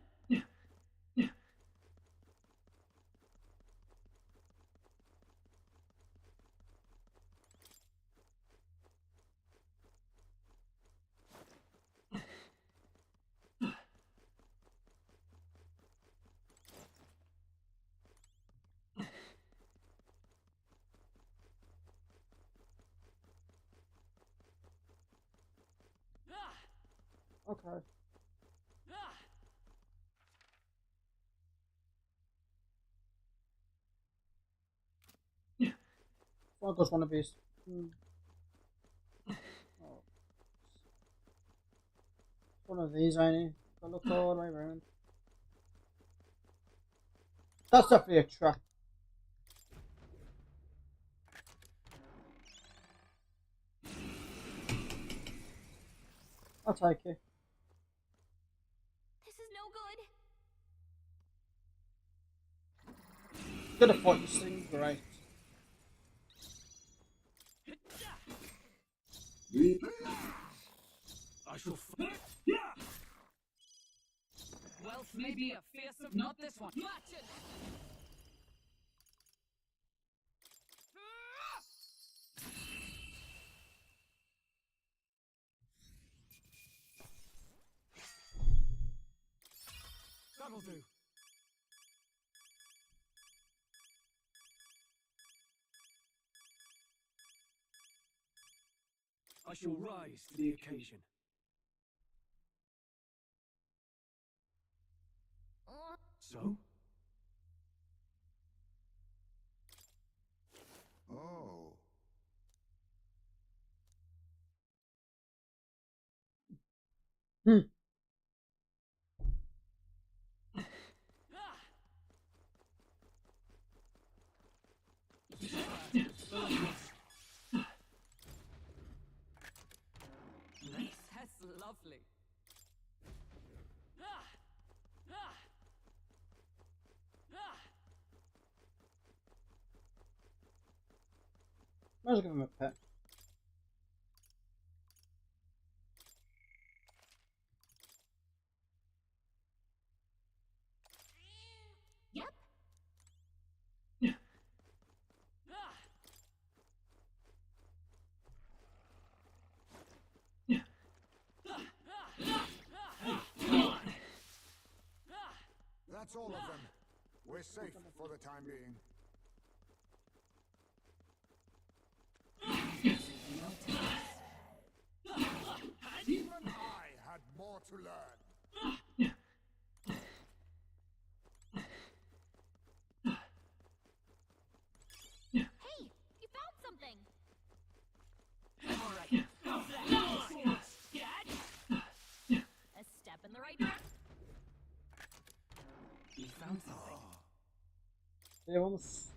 Okay. Well, goes one of these. Oh. One of these, ain't it? Gotta look all the way around. That's definitely a trap. I'll take it. This is no good. Good at fight this thing, great. I shall Wealth may be a fearsome, not this one. Match it! That'll do. I shall rise to the occasion. So? Oh. Hmm. That's lovely. Might as well give him a pet. Yep. That's all of them. We're safe for the time being. Even I had more to learn. Hey, you found something. A step in the right direction. You found something. Yeah, vamos.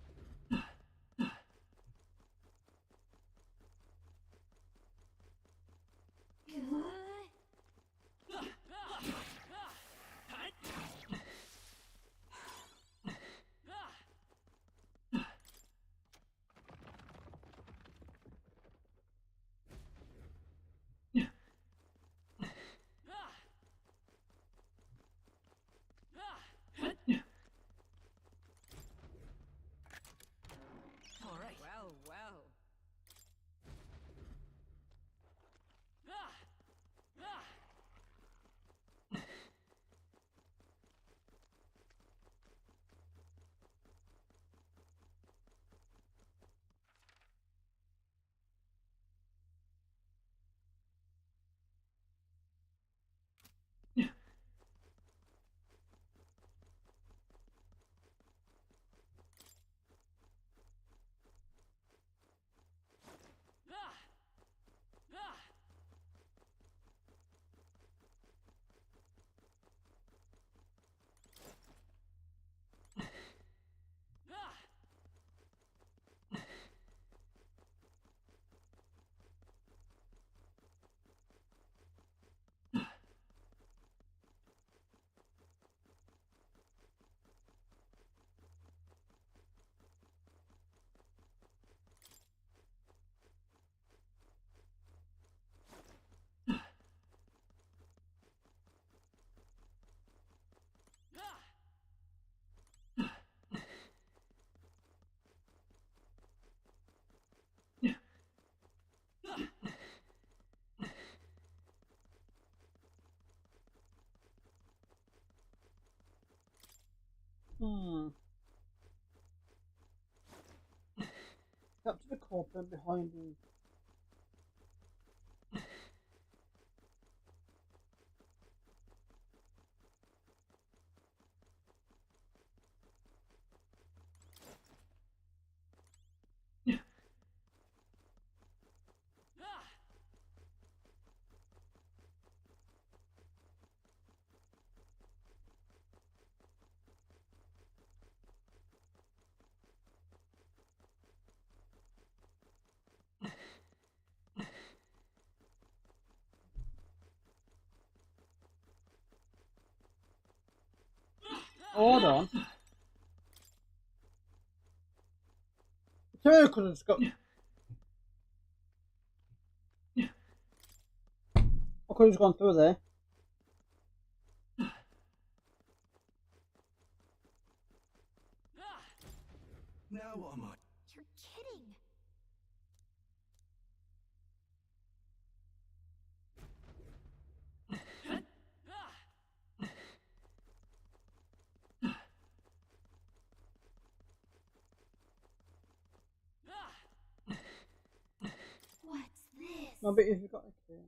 All right. Well, well. Hmm. Up to the corporate behind you. Hold on. Two could have just got. I could have just gone through there. Now what am I? You're kidding. No, but if you've got a key.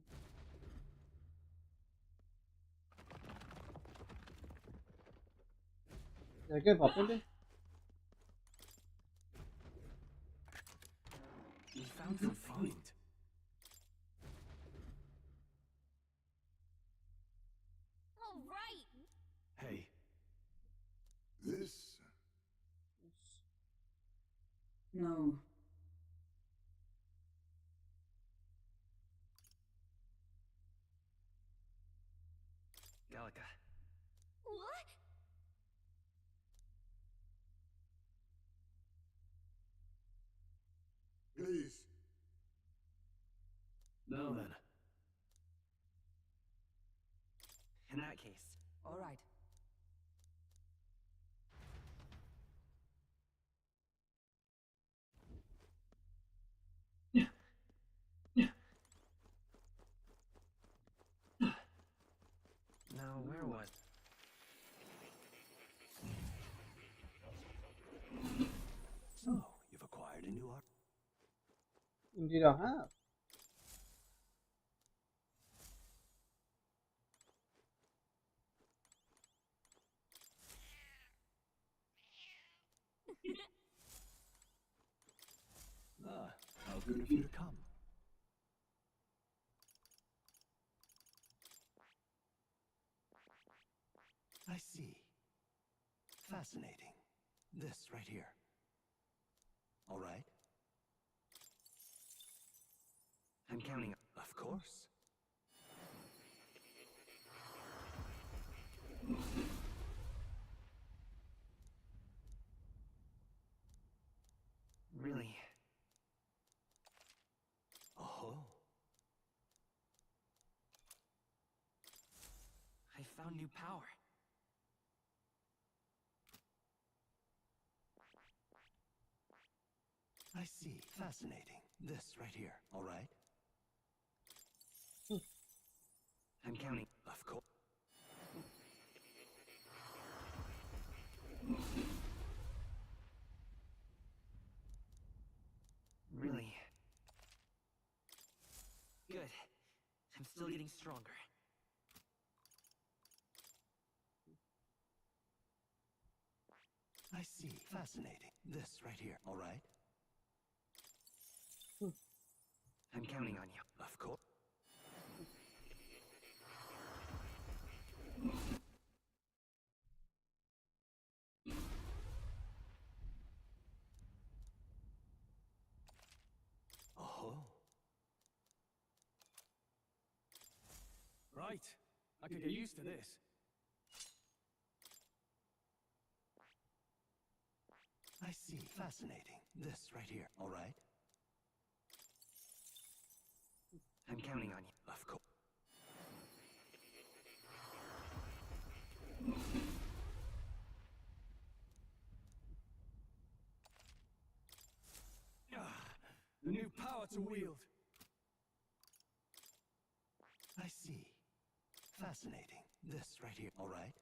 Yeah, give up, maybe. You found your find. All right. Hey, This. No. Gallica. What? Please. now then. In that case, All right. now where was... So, you've acquired a new art. Indeed, I have. Ah, how good of you to come. I see. Fascinating. This right here. All right? I'm counting... Of course. Really? Oh, I found new power. I see. Fascinating. This right here. All right? I'm counting... Of course. Really? Good. I'm still getting stronger. I see. Fascinating. This right here. All right? I'm counting on you. Of course. Oh, Right. I could get used to this. I see. Fascinating. This right here. All right? I'm counting on you. Of course. A new power to wield. I see. Fascinating. This right here. All right?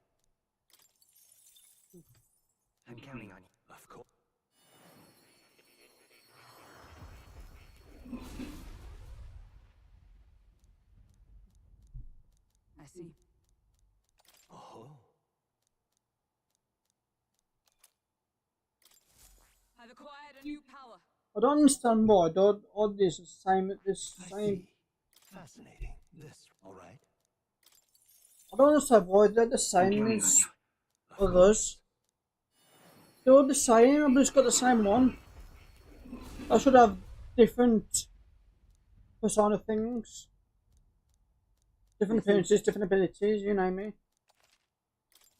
I'm counting on you. Of course. I see. Oh, I've acquired a new power. I don't understand why. All this is this I same. see. Fascinating. This. All right? I don't understand why they're the I'm same counting on as you. others. They're all the same. I've just got the same one. I should have different persona things, different appearances, different abilities. You know me.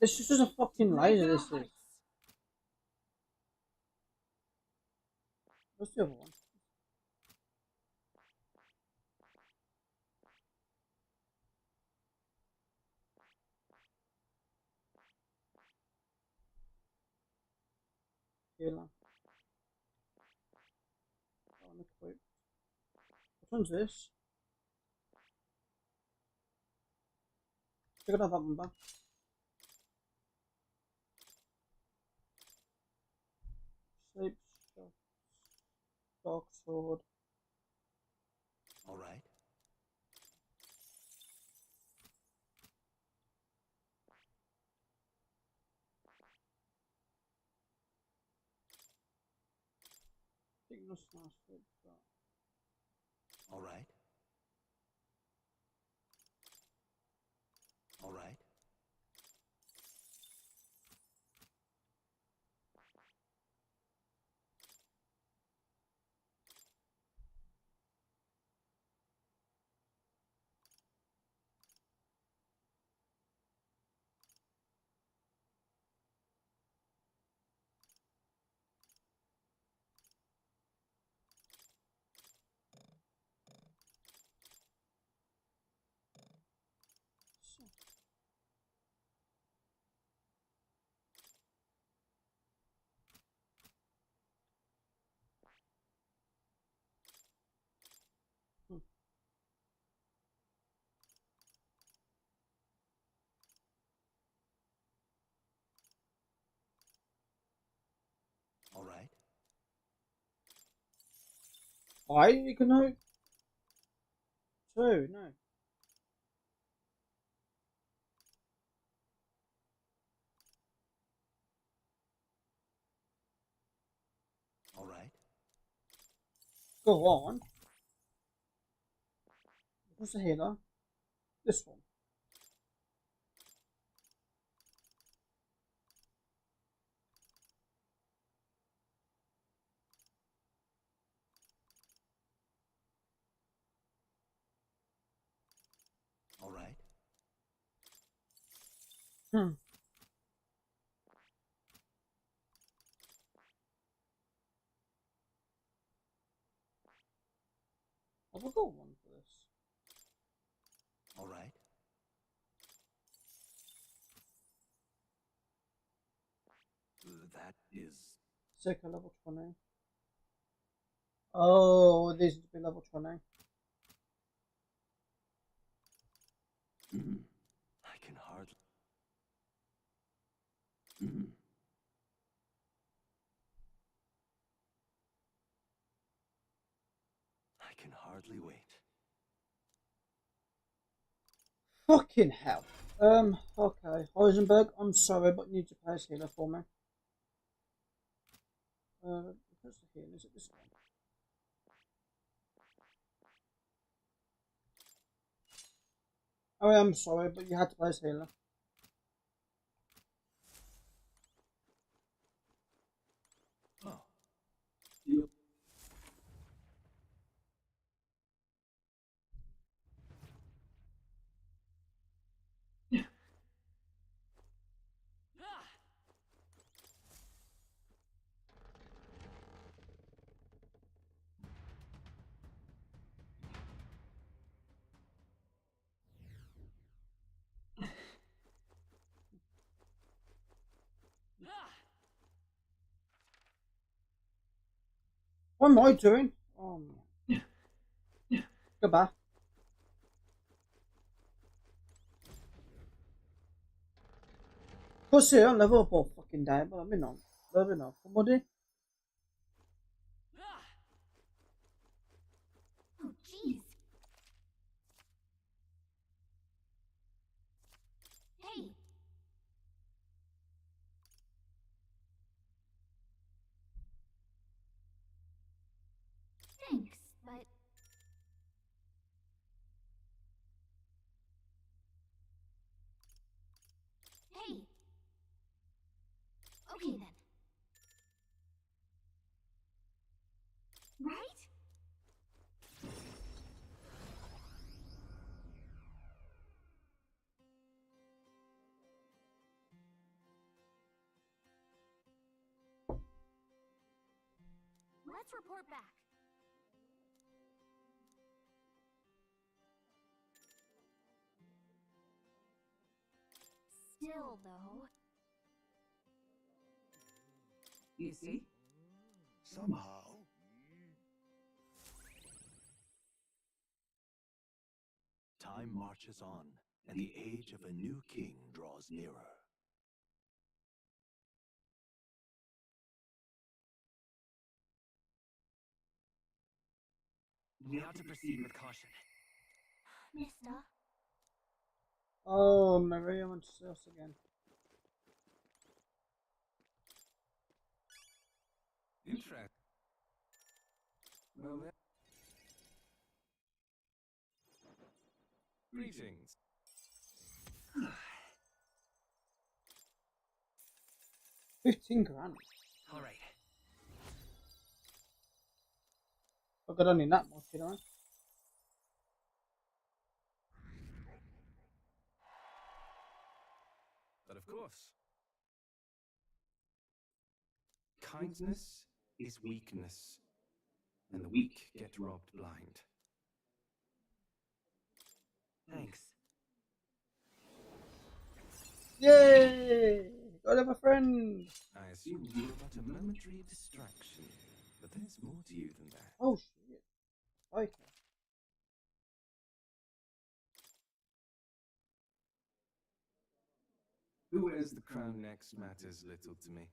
This is just a fucking laser. This is. What's the other one? Healer. Unequipped. Which one's this? Check it out that one back. Sleep shot. Dark sword. All right? think that's nice food. All right. All right. So, hmm. All right. You can know. Two, no. All right. Go on. What's the healer? This one. All right. Hmm. Have I got one for this? All right. That is. Circle level 20. Oh, this would be level 20. I can hardly. Mm. I can hardly wait. Fucking hell. Okay. Heisenberg, I'm sorry, but you need to play as healer for me. What's the healer? Is it this one? Oh, I'm sorry, but you had to play as healer. Oh. Yep. What am I doing? Oh, no. Goodbye. Cause here, I'm level up all fucking day, but I've been on. Leveling up. Somebody? Oh, jeez. Hey, thanks, but hey. Okay then. Right? Let's report back. Still, though. You see? Somehow. Time marches on, and the age of a new king draws nearer. We ought to proceed with caution. Mister? Oh, Maria wants to see us again. Interesting. Well then. Greetings. 15 grand. All right. I got only that much, you know. But of course, kindness is weakness, and the weak get robbed blind. Thanks. Yay! Got have a friend! I assumed you were but a momentary distraction, but there's more to you than that. Oh shit. Okay. Who wears the crown next matters little to me.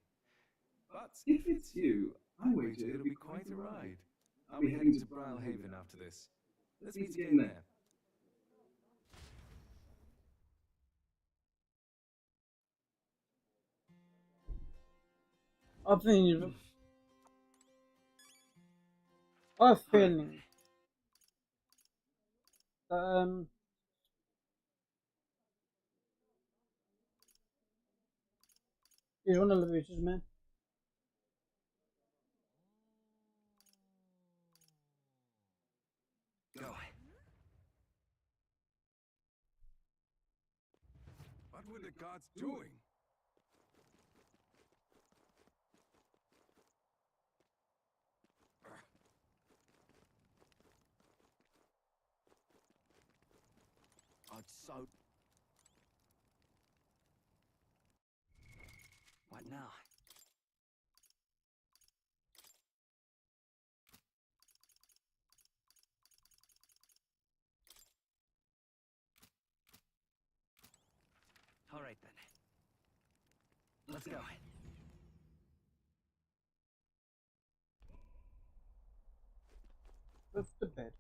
But if it's you, I wager it'll be quite a ride. I'll be heading to Brilhaven after this. Let's meet again there. I think I have a feeling that he's one of the losers, man. Go. What were the gods doing? I'd so... What now? All right then. Let's go. Go to the bed.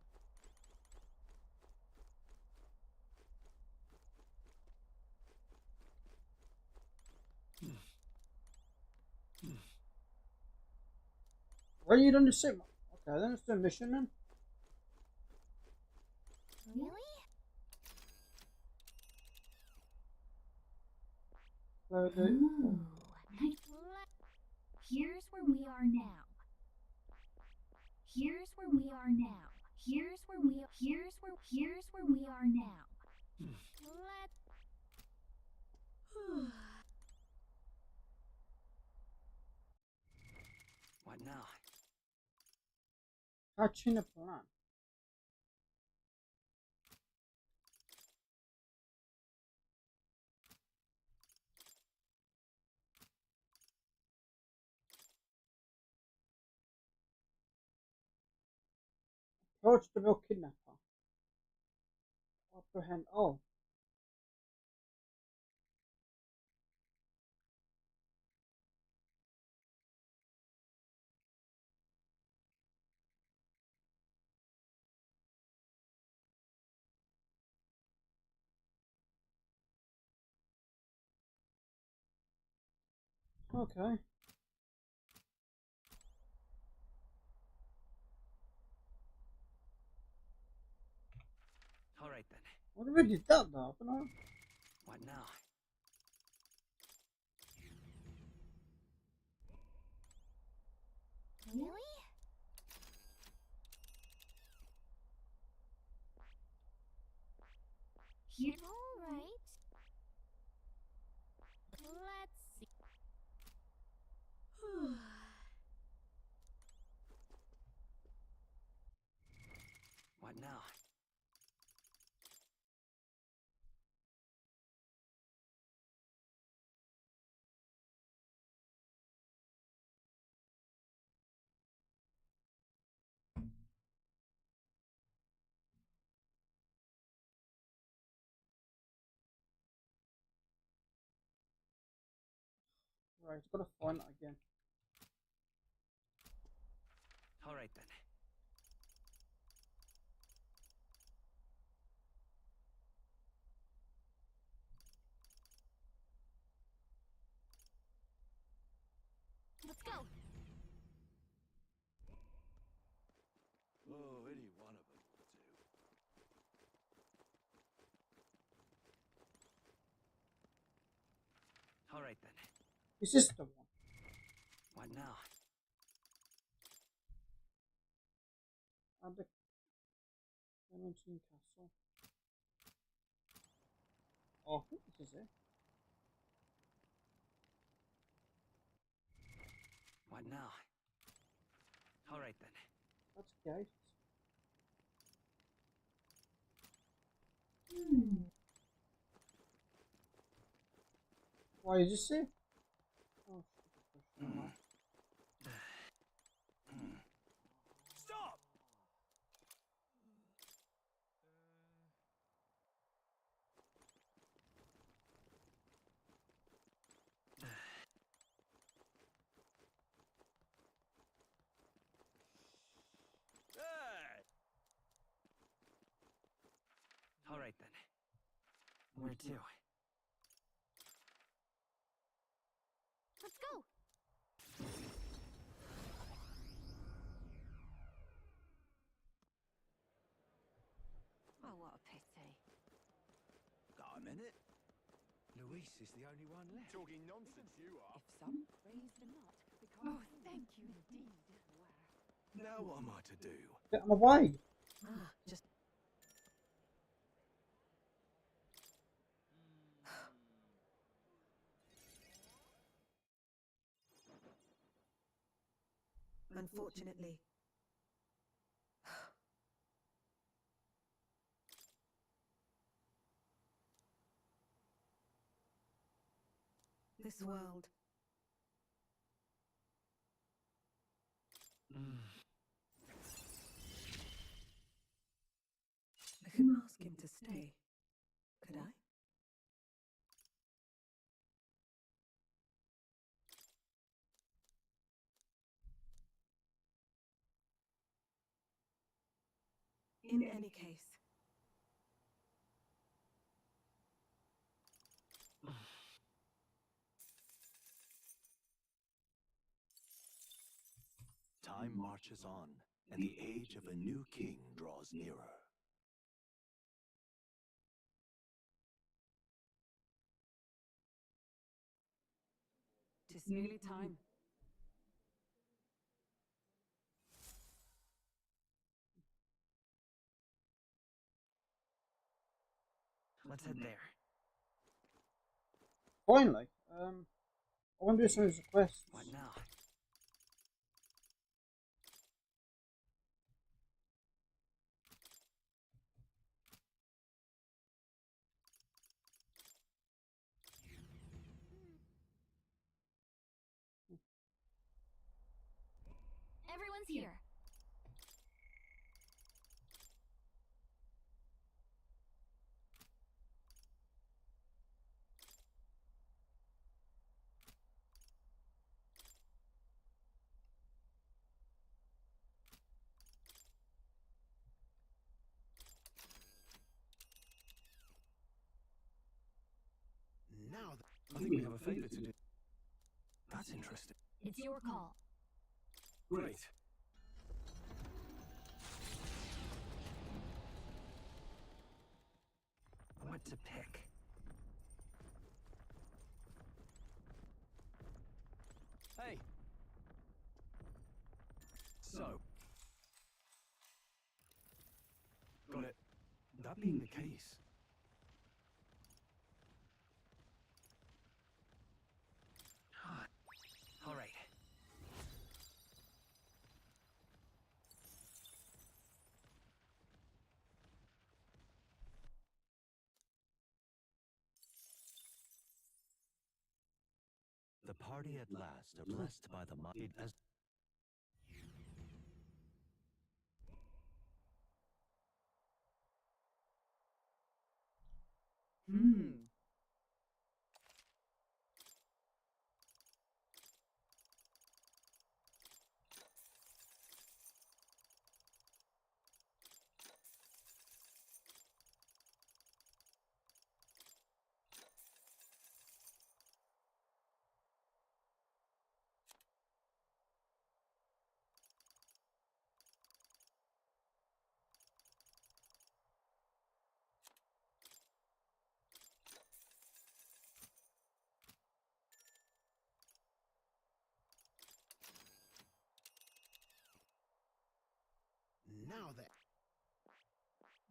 Well, you done the same. Okay, then it's the mission then. Really? So Ooh, nice. Here's where we are now. Here's where we are now. Here's where we are now. Let's What now? hatching a plan. Approach the real kidnapper. Apprehend. Oh, okay. All right then. What have we did that though? I don't know. What now? really? Here. All right. Let's see. What now? Right, gotta find it again. All right then. Let's go. then. Is this the one? What now? At the Clementine Castle. Oh, I think this is it. What now? All right then. That's great. Why is this it? Oh, Stop! All right then. Where to? Let's go! Oh, what a pity. Got a minute? Luis is the only one left. Talking nonsense, you are. If some praise the nut, Oh, thank you indeed. Now what am I to do? get him away. Just unfortunately. This world. I couldn't ask him to stay, could I? In any case, Time marches on, and the age of a new king draws nearer. tis nearly time. Let's head there. Finally. I wonder if there's a quest. What now? Everyone's here. Now I think we have a favor to do. That's interesting. It's your call. Great. What to pick? Hey! So. Got it. That being the case, All right. The party at last are blessed by the might as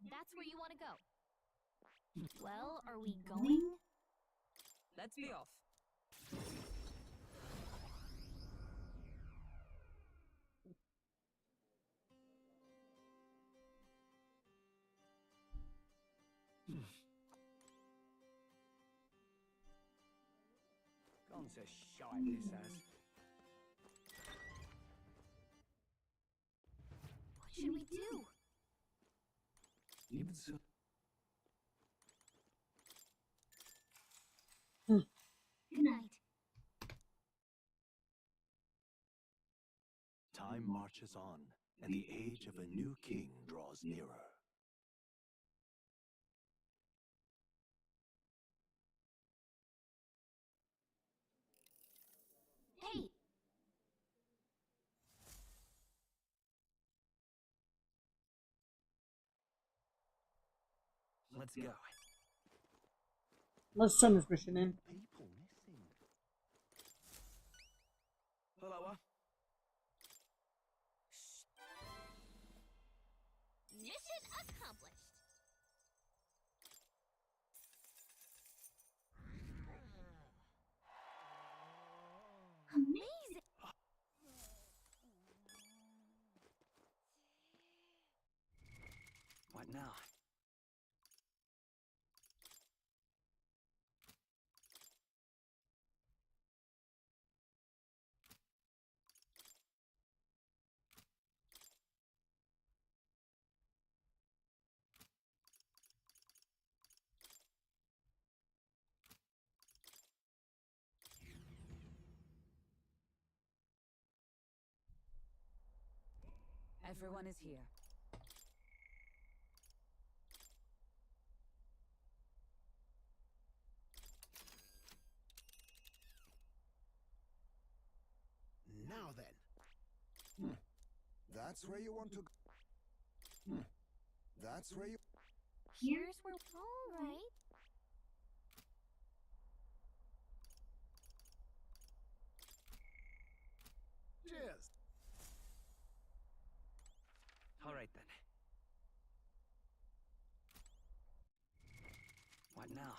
That's where you want to go. Well, are we going? Let's be off. Gone to shite, this has. What should we do? Even so, Good night. time marches on, and the age of a new king draws nearer. Hey! Let's go. Let's send this mission in. People missing. Hello. Mission accomplished. Amazing! What now? Everyone is here. Now then. That's where you want to go. That's where you... Here's where... All right. Cheers. All right then. What now?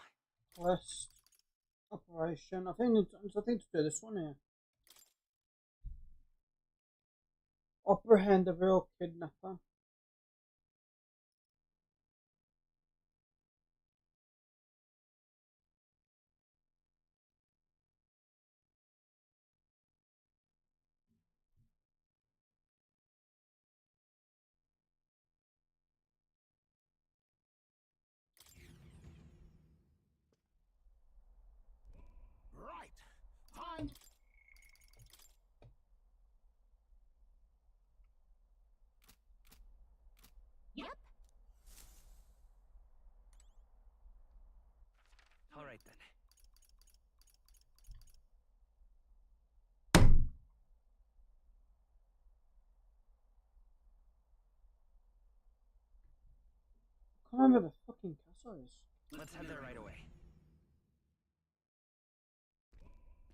Quest operation. I think to do this one here. Apprehend the real kidnapper. Right. Time. Yep. All right then. I can't remember the fucking castle is. Let's head there right away.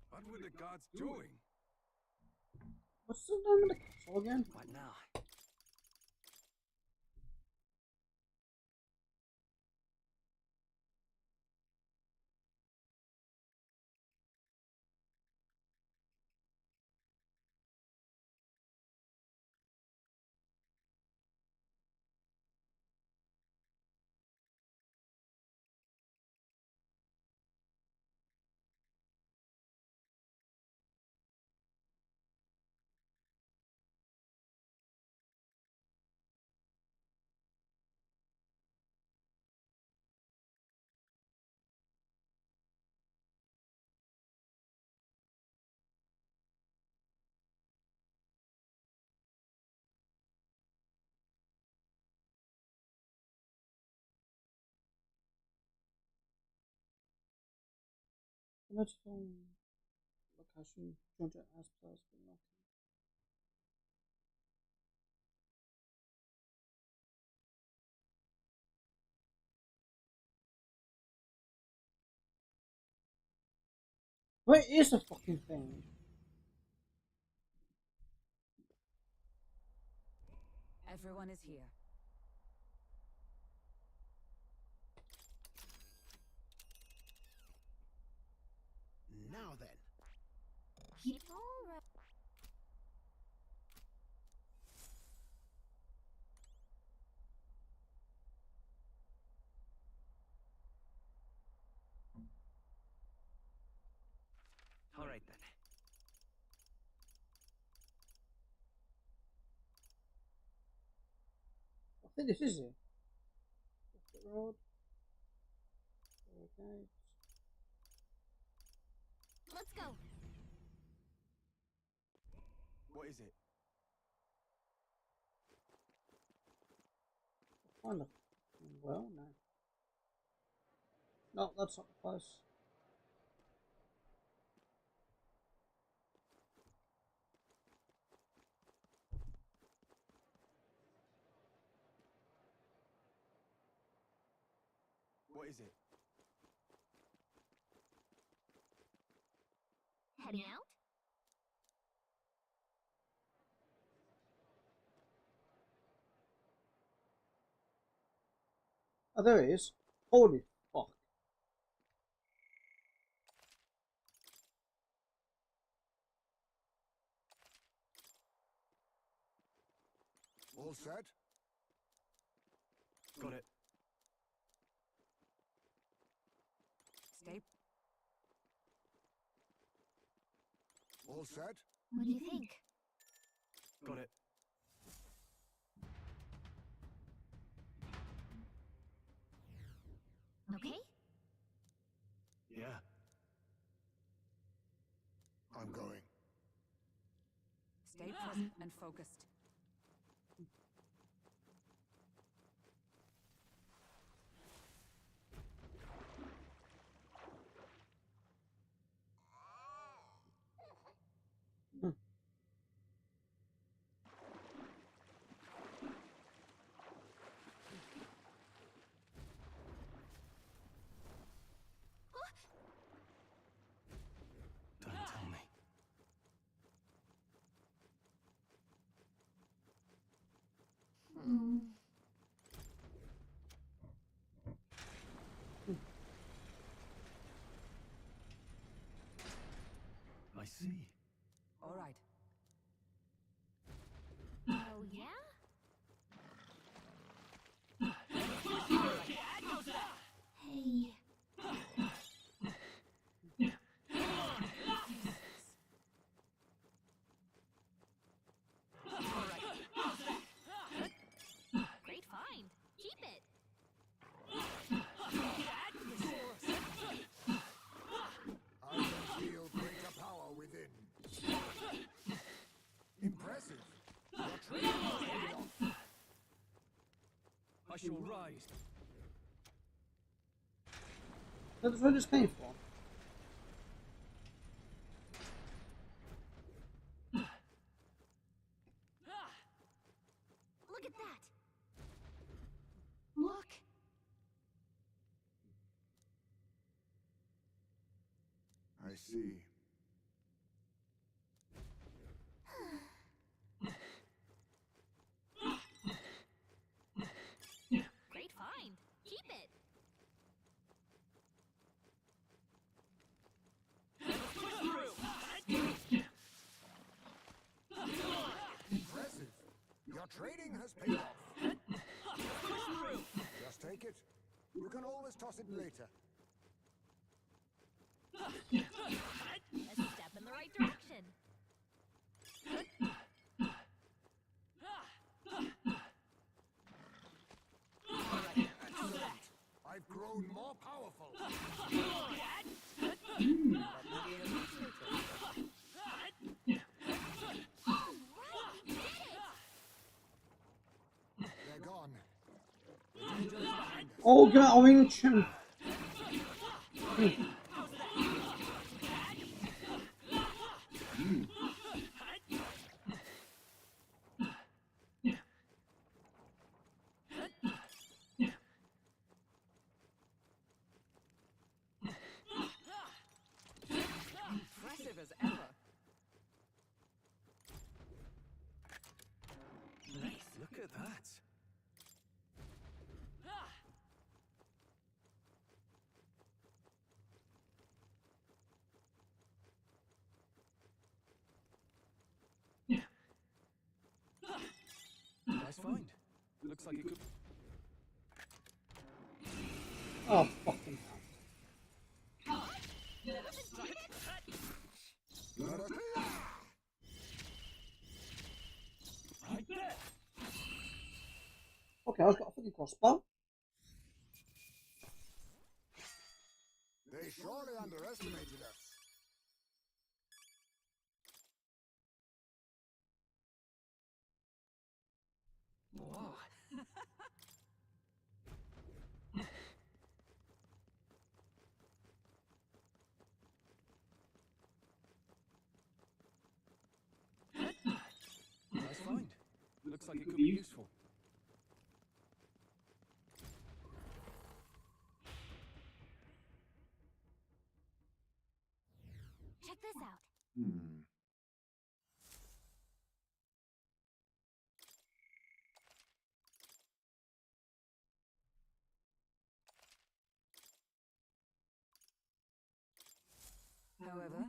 What were the gods doing? What's the name of the castle again? What now? Let's find location. Joint as players been lucky. Where is the fucking thing? Everyone is here. think this is it. Road. Okay. Let's go. What is it? Kind of. Well, no. No, that's not the place. What is it? Heading out? Oh, there it is. Holy fuck. All set? Got it. Stay. All set? What do you think? Got it. Okay? Yeah. I'm going. Stay present and focused. Don't tell me. I see. All right. Oh, yeah? Hey. Great find. Keep it. I can feel greater power within. Impressive. Your training has paid off. I shall rise. That's where this came from. Look at that. Look. I see. Great find. Keep it. Impressive. Your trading has paid off. Just take it. You can always toss it later. A step in the right direction. I've grown more powerful. They're gone. The danger is behind us. Oh, get out of ancient. Impressive as ever. Nice. Look at that. Nice find. Looks like it could. Oh, fucking hell. Right there. Okay, crossbow. They surely underestimated us. Whoa. Nice find. Looks like it could be useful. Check this out. However,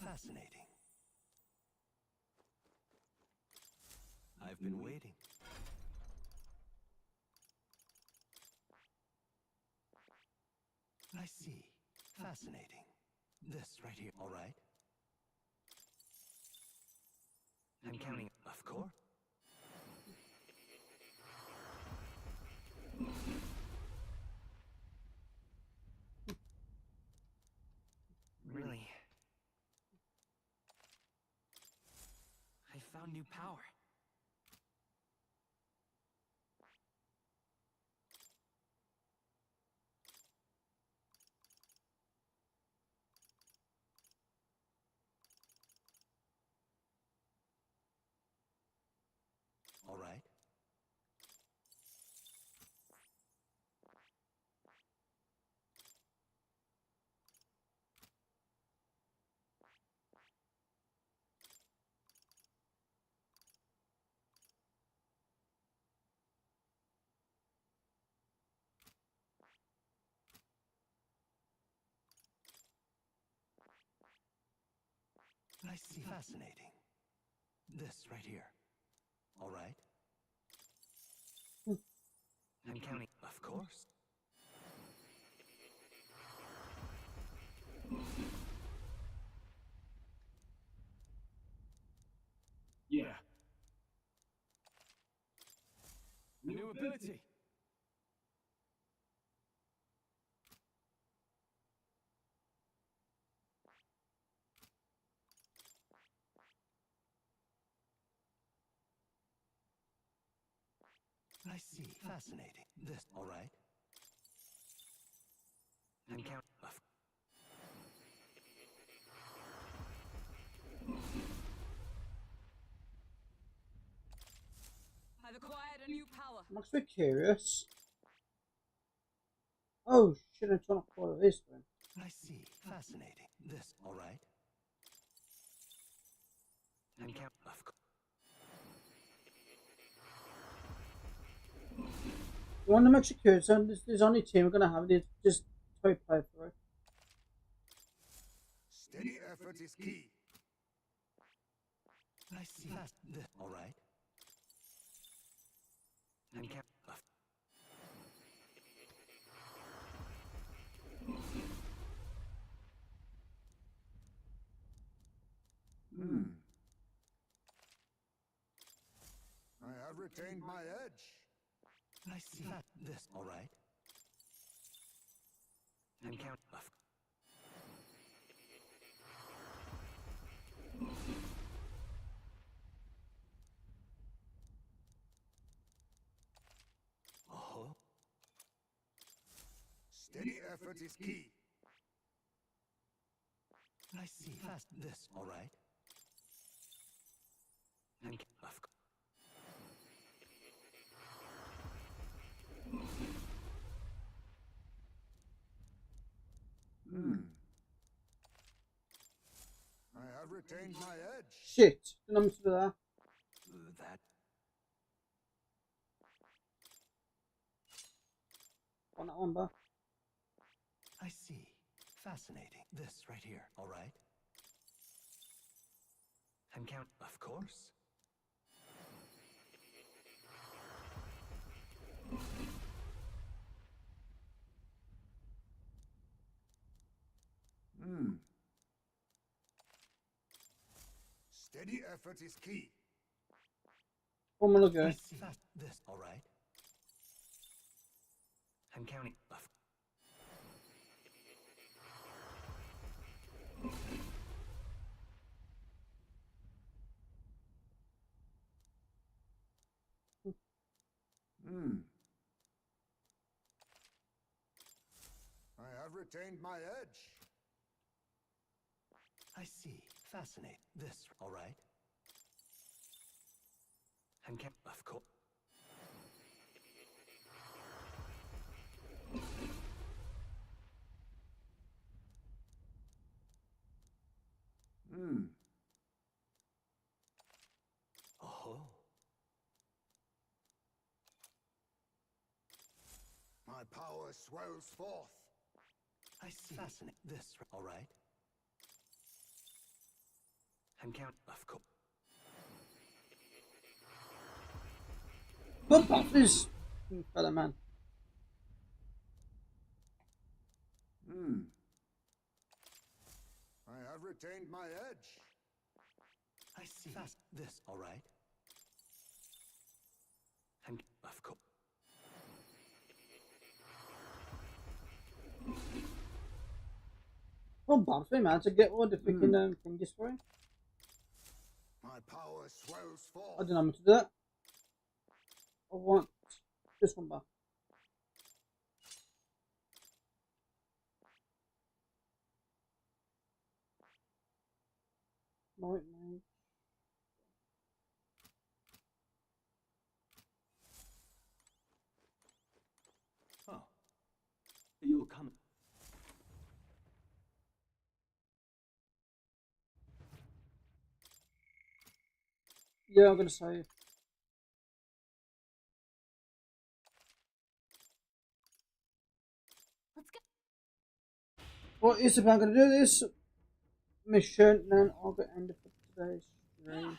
Fascinating. I've been waiting. I see. Fascinating. This right here, all right? I'm counting. Of course. Really? I found new power. All right. I see. Fascinating. This right here. All right. I'm counting. Of course. Yeah. New ability. I see. Fascinating. This, all right? I'm counting. Of I've acquired a new power. I'm actually curious. Oh, should I turn up all of this then? I see. Fascinating. This, all right? I'm counting. Of course. One of them actually curious, and there's only two we're gonna have. It's just play through it. Steady effort is key. I see. This, all right? I'm counting. Of I have retained my edge. I see. This, all right? I'm counting. Of Oh, Steady effort is key. I see. This, all right? I'm Of I have retained my edge. Shit, didn't mean to do that. that. On that one, but I see. Fascinating. This right here, all right? I'm counting. Of course. Steady effort is key. One minute ago. I see. This, all right? I'm counting. I have retained my edge. I see. Fascinating. This, all right? I'm counting. Of course. Oh. My power swells forth. I see. Fascinating. This, all right? I'm counting. Of course. Good buffers, fella man. I have retained my edge. I see. This, all right? I'm of course. Good buffers, man, to get all the freaking fingers for him. My power swells I forth. don't know how to do that. I want this one back. Night mage. Oh. You'll come. Yeah, I'm gonna save. Let's go. What is it? I'm gonna do this mission, then I'll get ended for today's stream.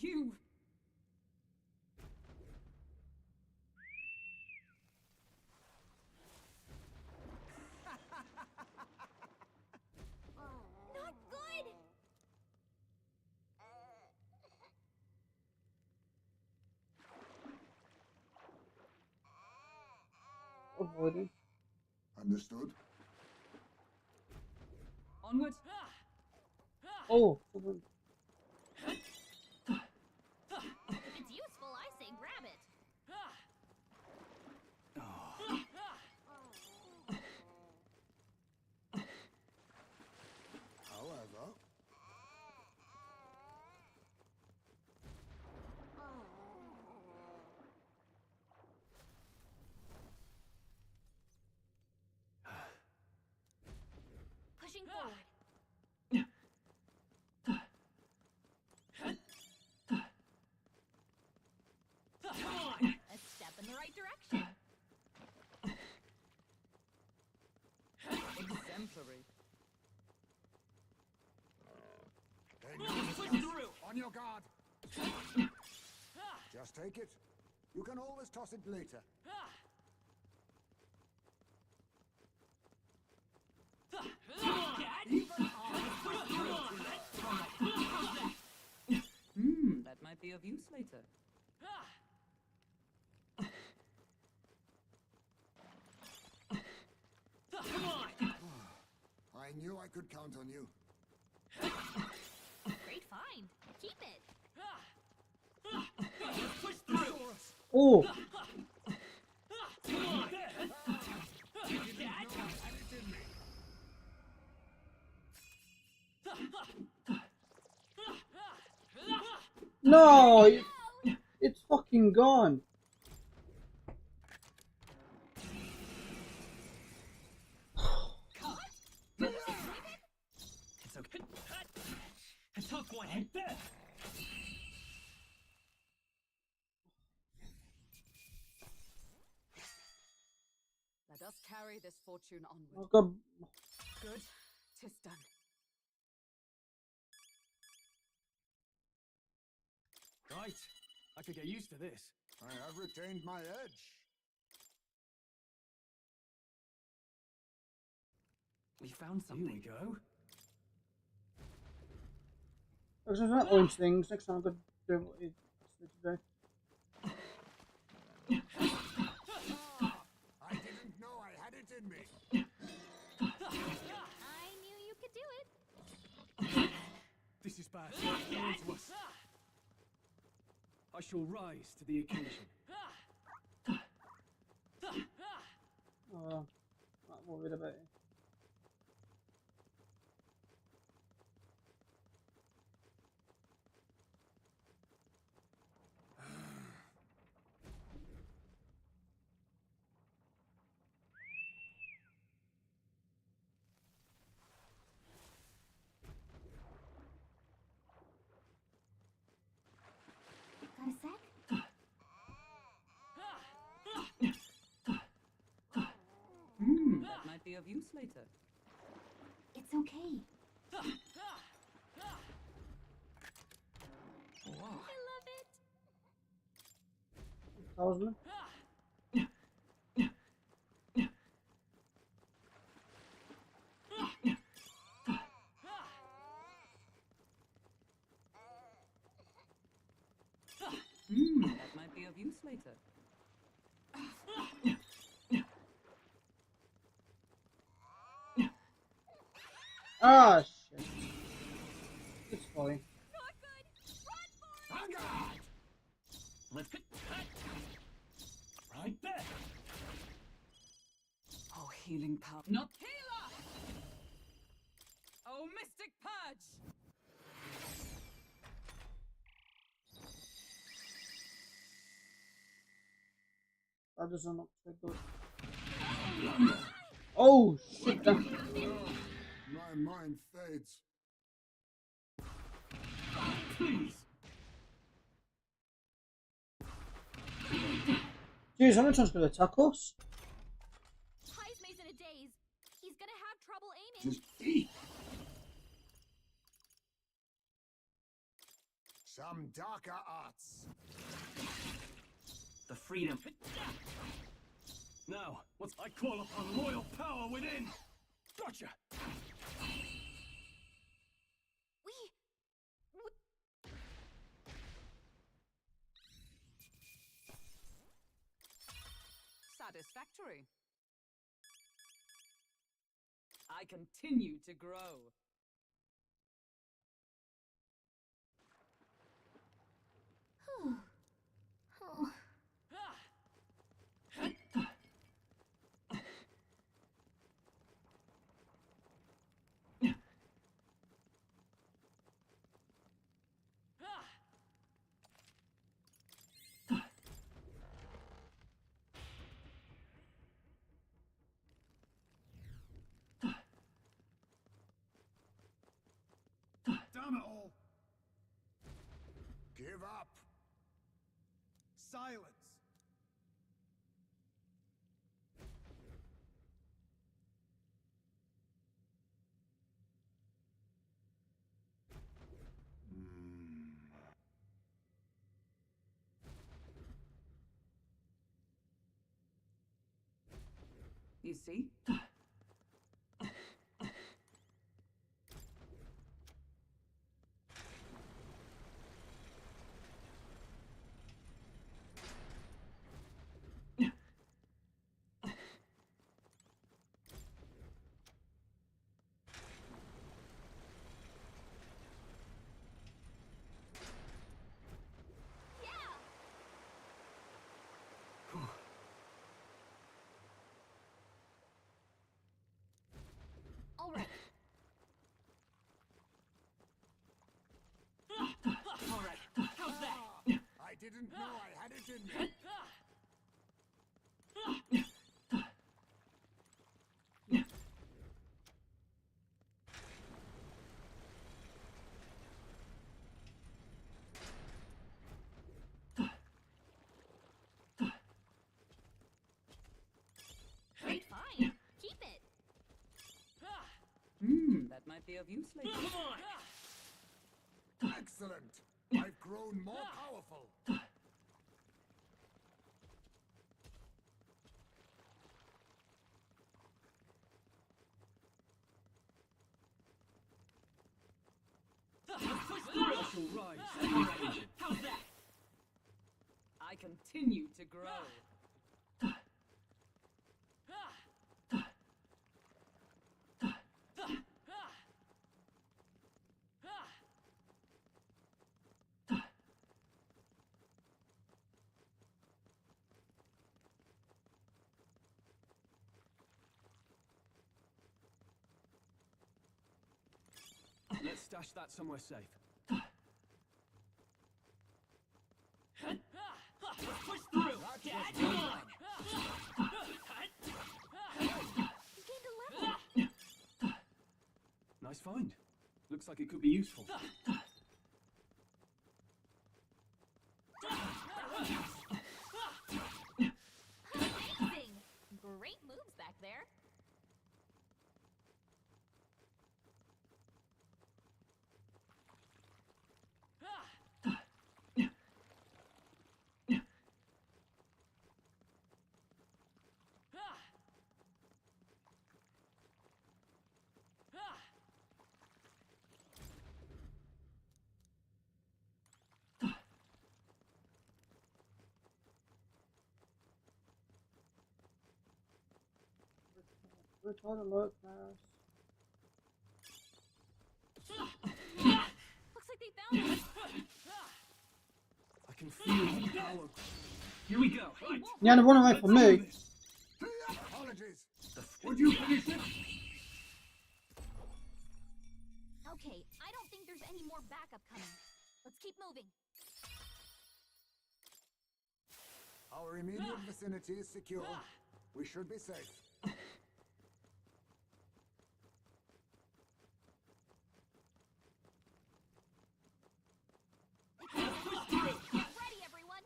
You! Not good! Avoided. Understood? Onward! Oh, If it's useful, I say grab it. However, Pushing forward. A step in the right direction. Exemplary. on your guard. Just take it. You can always toss it later. That might be of use later. I knew I could count on you. Great find. Keep it. oh, no, it's fucking gone. It's okay. I took one. Let us carry this fortune onward. I've got Good. 'Tis done. right. I could get used to this. I have retained my edge. We found something. Here we go. Looks like that orange things. Next time I'm going to do what it asked me to do. I didn't know I had it in me. I knew you could do it. This is bad. It's worse. I shall rise to the occasion. Oh, not worried about it. Got a sec? That might be of use later. It's okay. Whoa. I love it. Talisman. That might be of use later. Ah, shit. It's fine. Not good. Run for it. On guard! Let's get Right there. Oh, healing power. Not healer! Oh, mystic purge! That doesn't look so good. Oh, shit. That... My mind fades. Jeez, how much one's going to attack us? Heismay's in a daze. He's gonna have trouble aiming. Just eat. Some darker arts. the freedom. Now, what's I call upon royal power within? Gotcha! Satisfactory. I continue to grow. Oh. Damn it all! Give up. Silence! You see? All right. All right, how's that? I didn't know I had it in me. Great find. Keep it. That might be of use later. Excellent. I've grown more powerful. How's that? I continue to grow. Let's stash that somewhere safe. Push through! Dad! You gained a level! Nice find. Looks like it could be useful. Amazing! Great moves back there. Record alert class. Looks like they found us. I can feel the power. Here we go. Right. Yeah, they're running away from me. Apologies. Would you finish it? Okay, I don't think there's any more backup coming. Let's keep moving. Our immediate vicinity is secure. We should be safe. Get ready, everyone!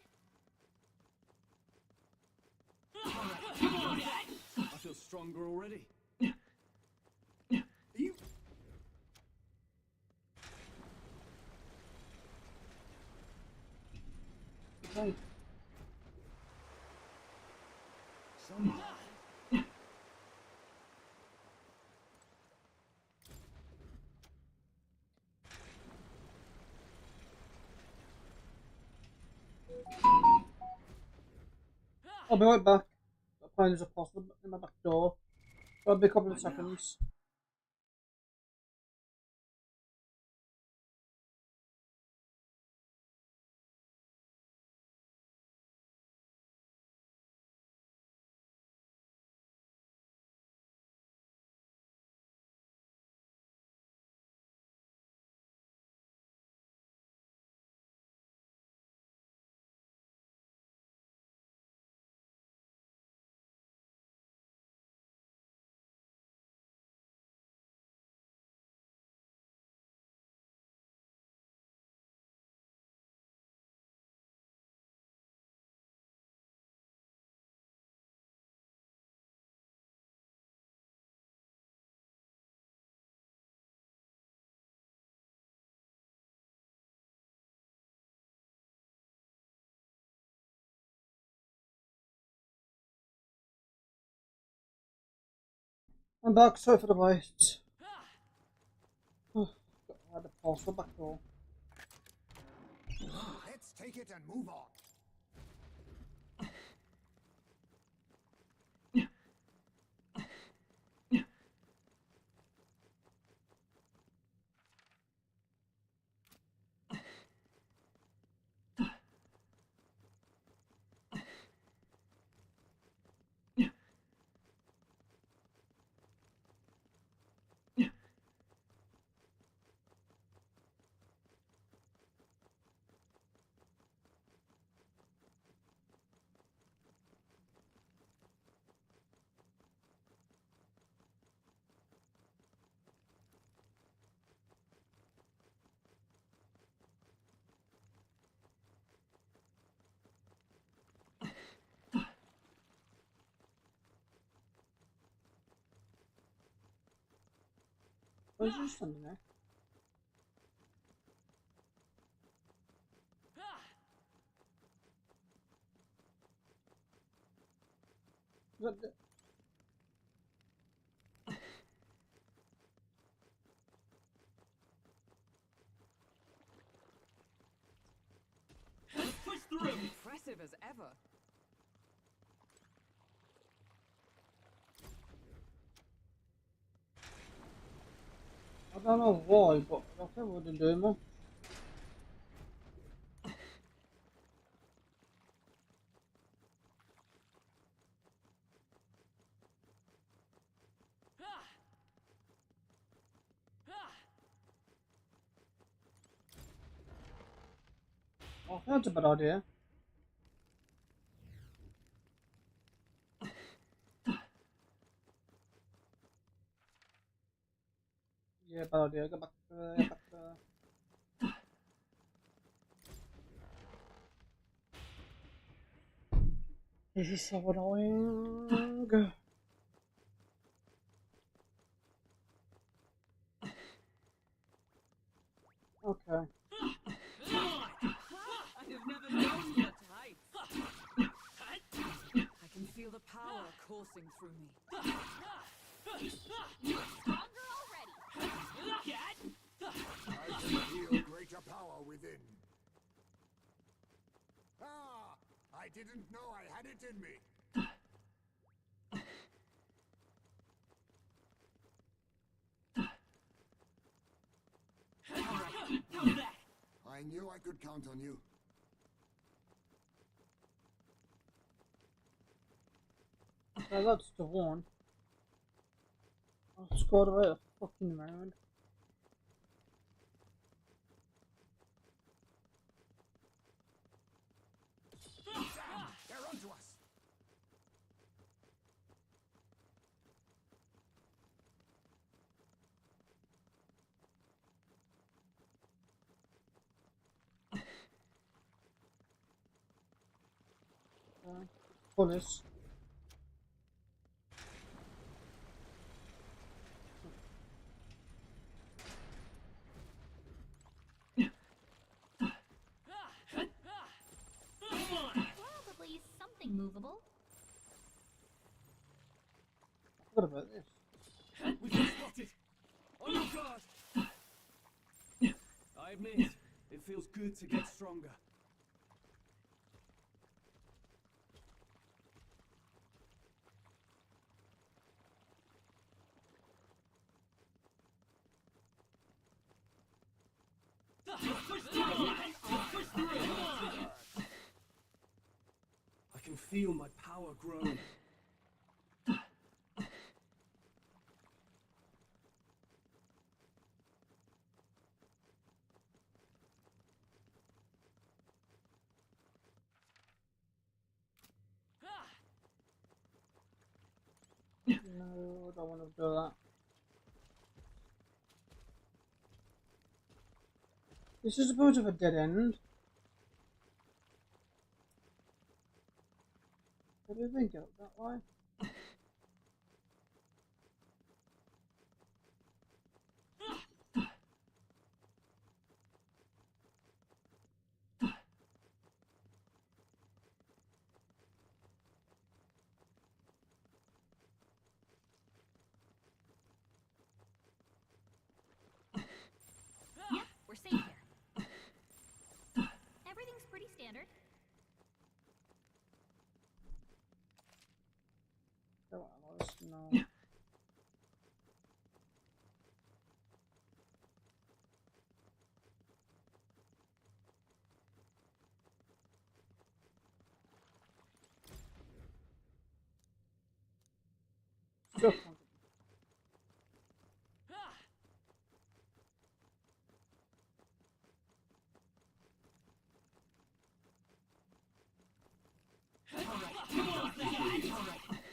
Come on, Dad! I feel stronger already. You... Okay. Someone. I'll be right back. Apparently there's a possum in my back door. I'll be a couple of seconds. I'm back, sorry for the wait. I had to pause for back door. Let's take it and move on. Where's you standing there? Push through! Impressive as ever. I don't know why, but I don't think we didn't do much. I think that's a bad idea. Yeah, bad idea. Go back to the. Back to the... This is so annoying. Okay. I have never known such heights. I can feel the power coursing through me. You're stronger already. I can feel greater power within. Ah! I didn't know I had it in me. I knew I could count on you. So that's the one. I scored away a fucking round. Damn! They're onto us! Police. Probably something movable. I forgot about this. We've been spotted! On your guard! I admit, it feels good to get stronger. I can feel my power growing. No, I don't want to do that. This is a bit of a dead end. What do you think of that way? Yep, we're safe here. Everything's pretty standard. Don't want to no. Still can't.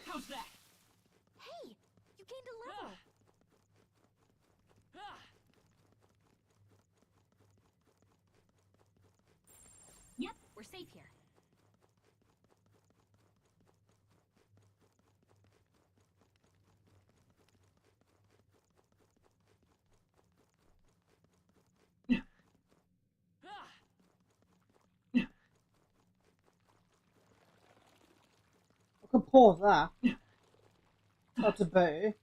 How's that? Hey, you gained a level. Yep, we're safe here. I could pause that. That's a bear.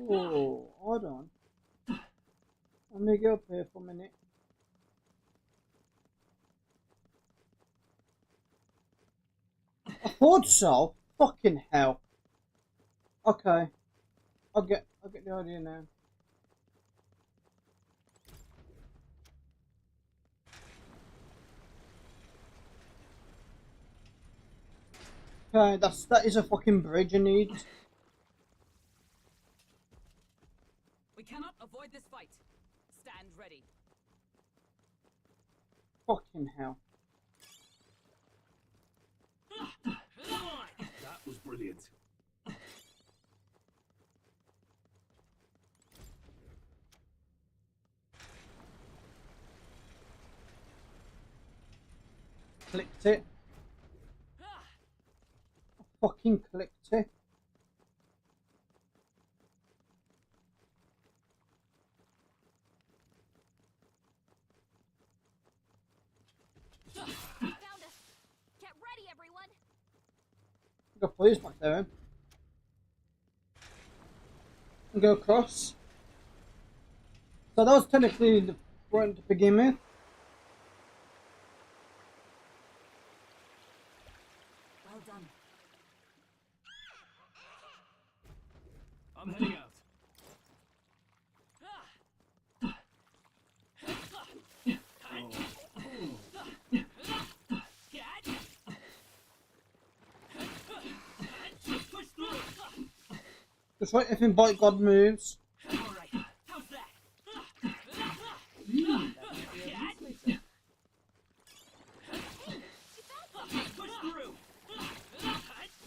Oh, hold on. Let me go up here for a minute. I thought so. Fucking hell. Okay. I'll get the idea now. Okay, that is a fucking bridge I need. We cannot avoid this fight. Stand ready. Fucking hell. That was brilliant. Clicked it. I fucking clicked it. Found us. Get ready, everyone. Got police back there. And go across. So that was technically the front to begin with. Well done. I'm heading out. Just wait if Invite God moves. Alright, how's that? Push through!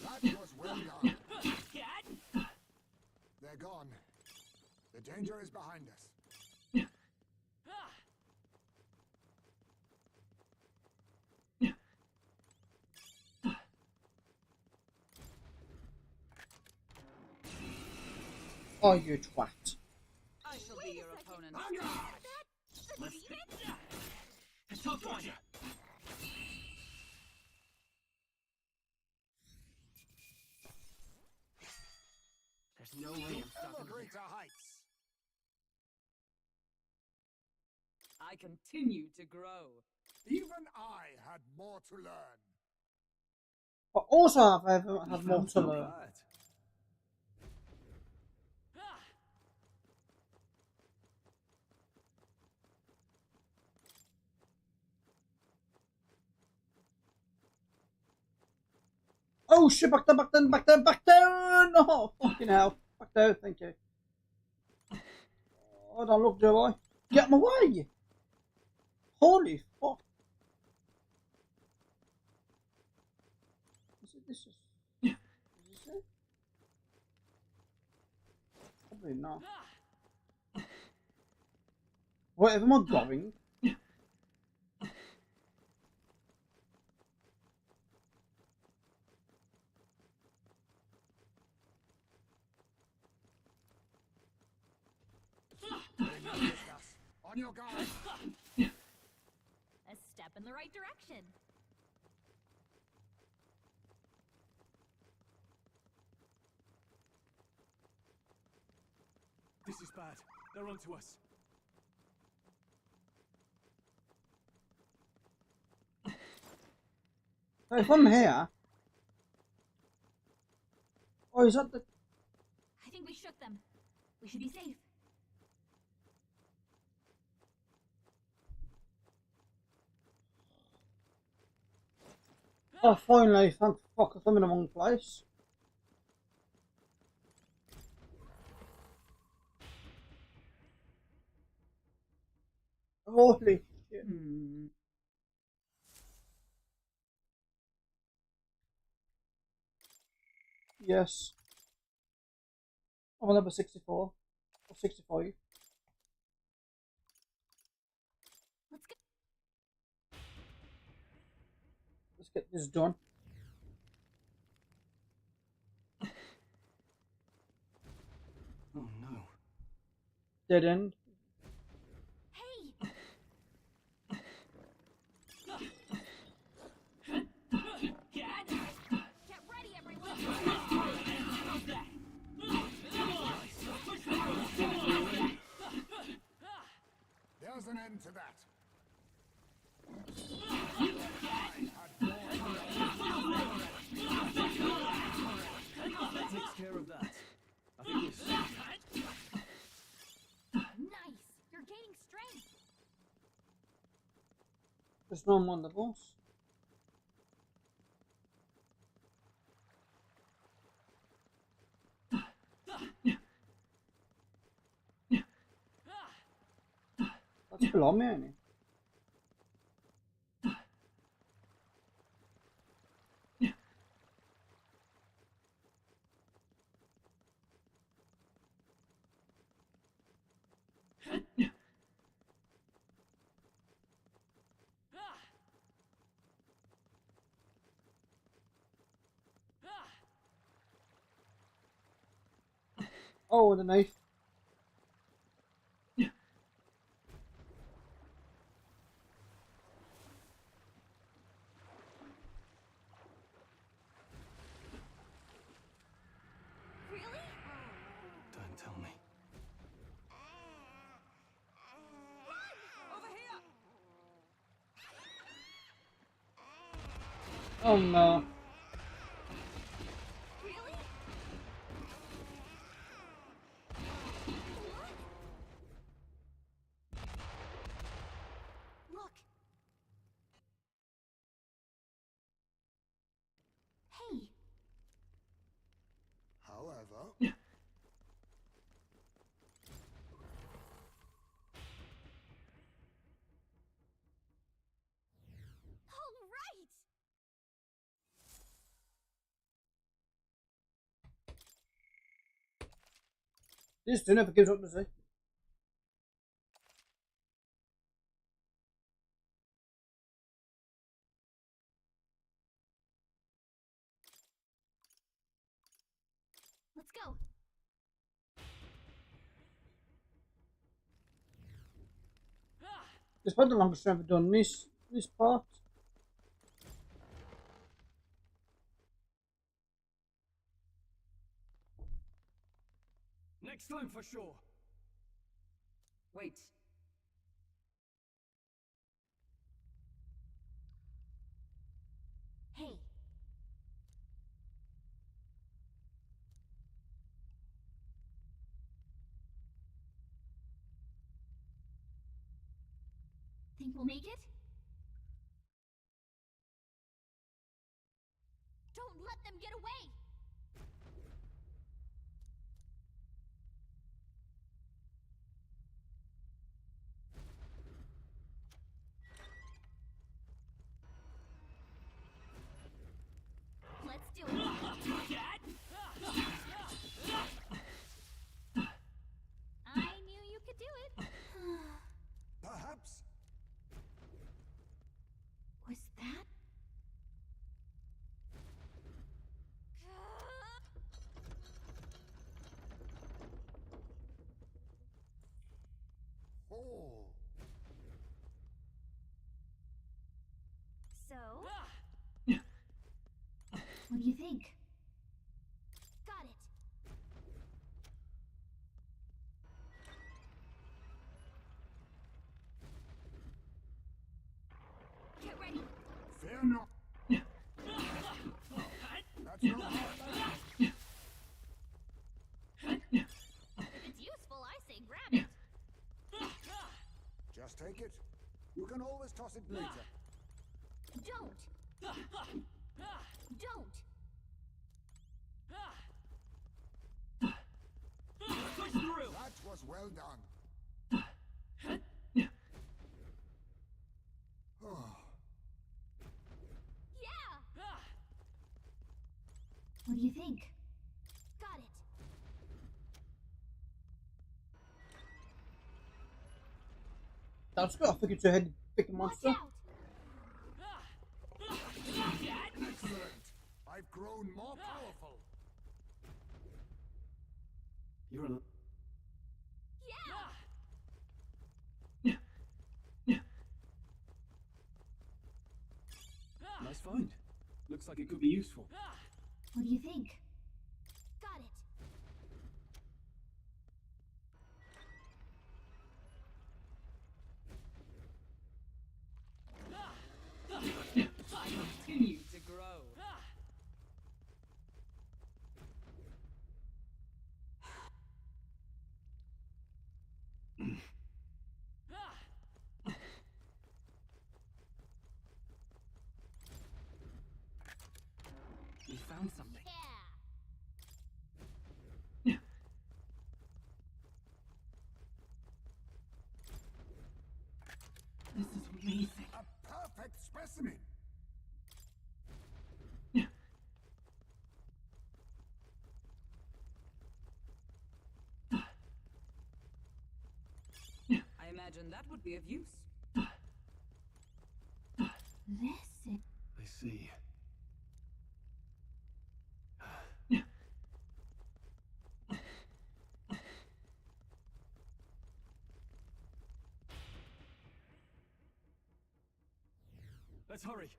That was well done. They're gone. The danger is behind us. Oh, you twat. I shall be your opponent. Tough one. There's no way I'm stopping Ever this. greater heights. I continue to grow. Even I had more to learn. But also have You more found to some learn. art. Oh shit, back down, back down, back down, back down! Oh, fucking hell. Back down, thank you. Oh, don't look, do I? Get him away! Holy fuck. This is this it? Probably not. Wherever am I going? On your guard. A step in the right direction. This is bad. They're onto us. So if I'm here. Oh, is that the. I think we shook them. We should be safe. Oh, finally, thank fuck, I'm in the wrong place. Holy shit. Yes. I'm on number 64. Or 65. Let's go. Let's get this done. dead end. Hey! Get ready, everyone! There's an end to that. That takes care of that. I think it's... Nice! You're gaining strength! There's no more on the boss. That's below me, ain't it? Oh, the knife. Really? Don't tell me. Over here! Oh no. Really? Look! Hey! However, All right! This never gives up, does he? Let's go! It's probably the longest I've ever done this part. Next time for sure. Wait. Hey! Think we'll make it? Don't let them get away! Let's do it! I knew you could do it! perhaps Was that? oh, So? What do you think? Got it! Get ready! fear not. That's no hard matter. If it's useful, I say grab it! Just take it. You can always toss it later. Don't! Don't! Push through! That was well done. Oh, Yeah! What do you think? Got it! That's good. I think it's a head picking Watch monster. out! excellent. I've grown more powerful. You're a... Yeah! Looks like it could be useful. What do you think? Got it. I continue to grow. We found something. This is amazing. A perfect specimen! I imagine that would be of use. This is... I see. Let's hurry.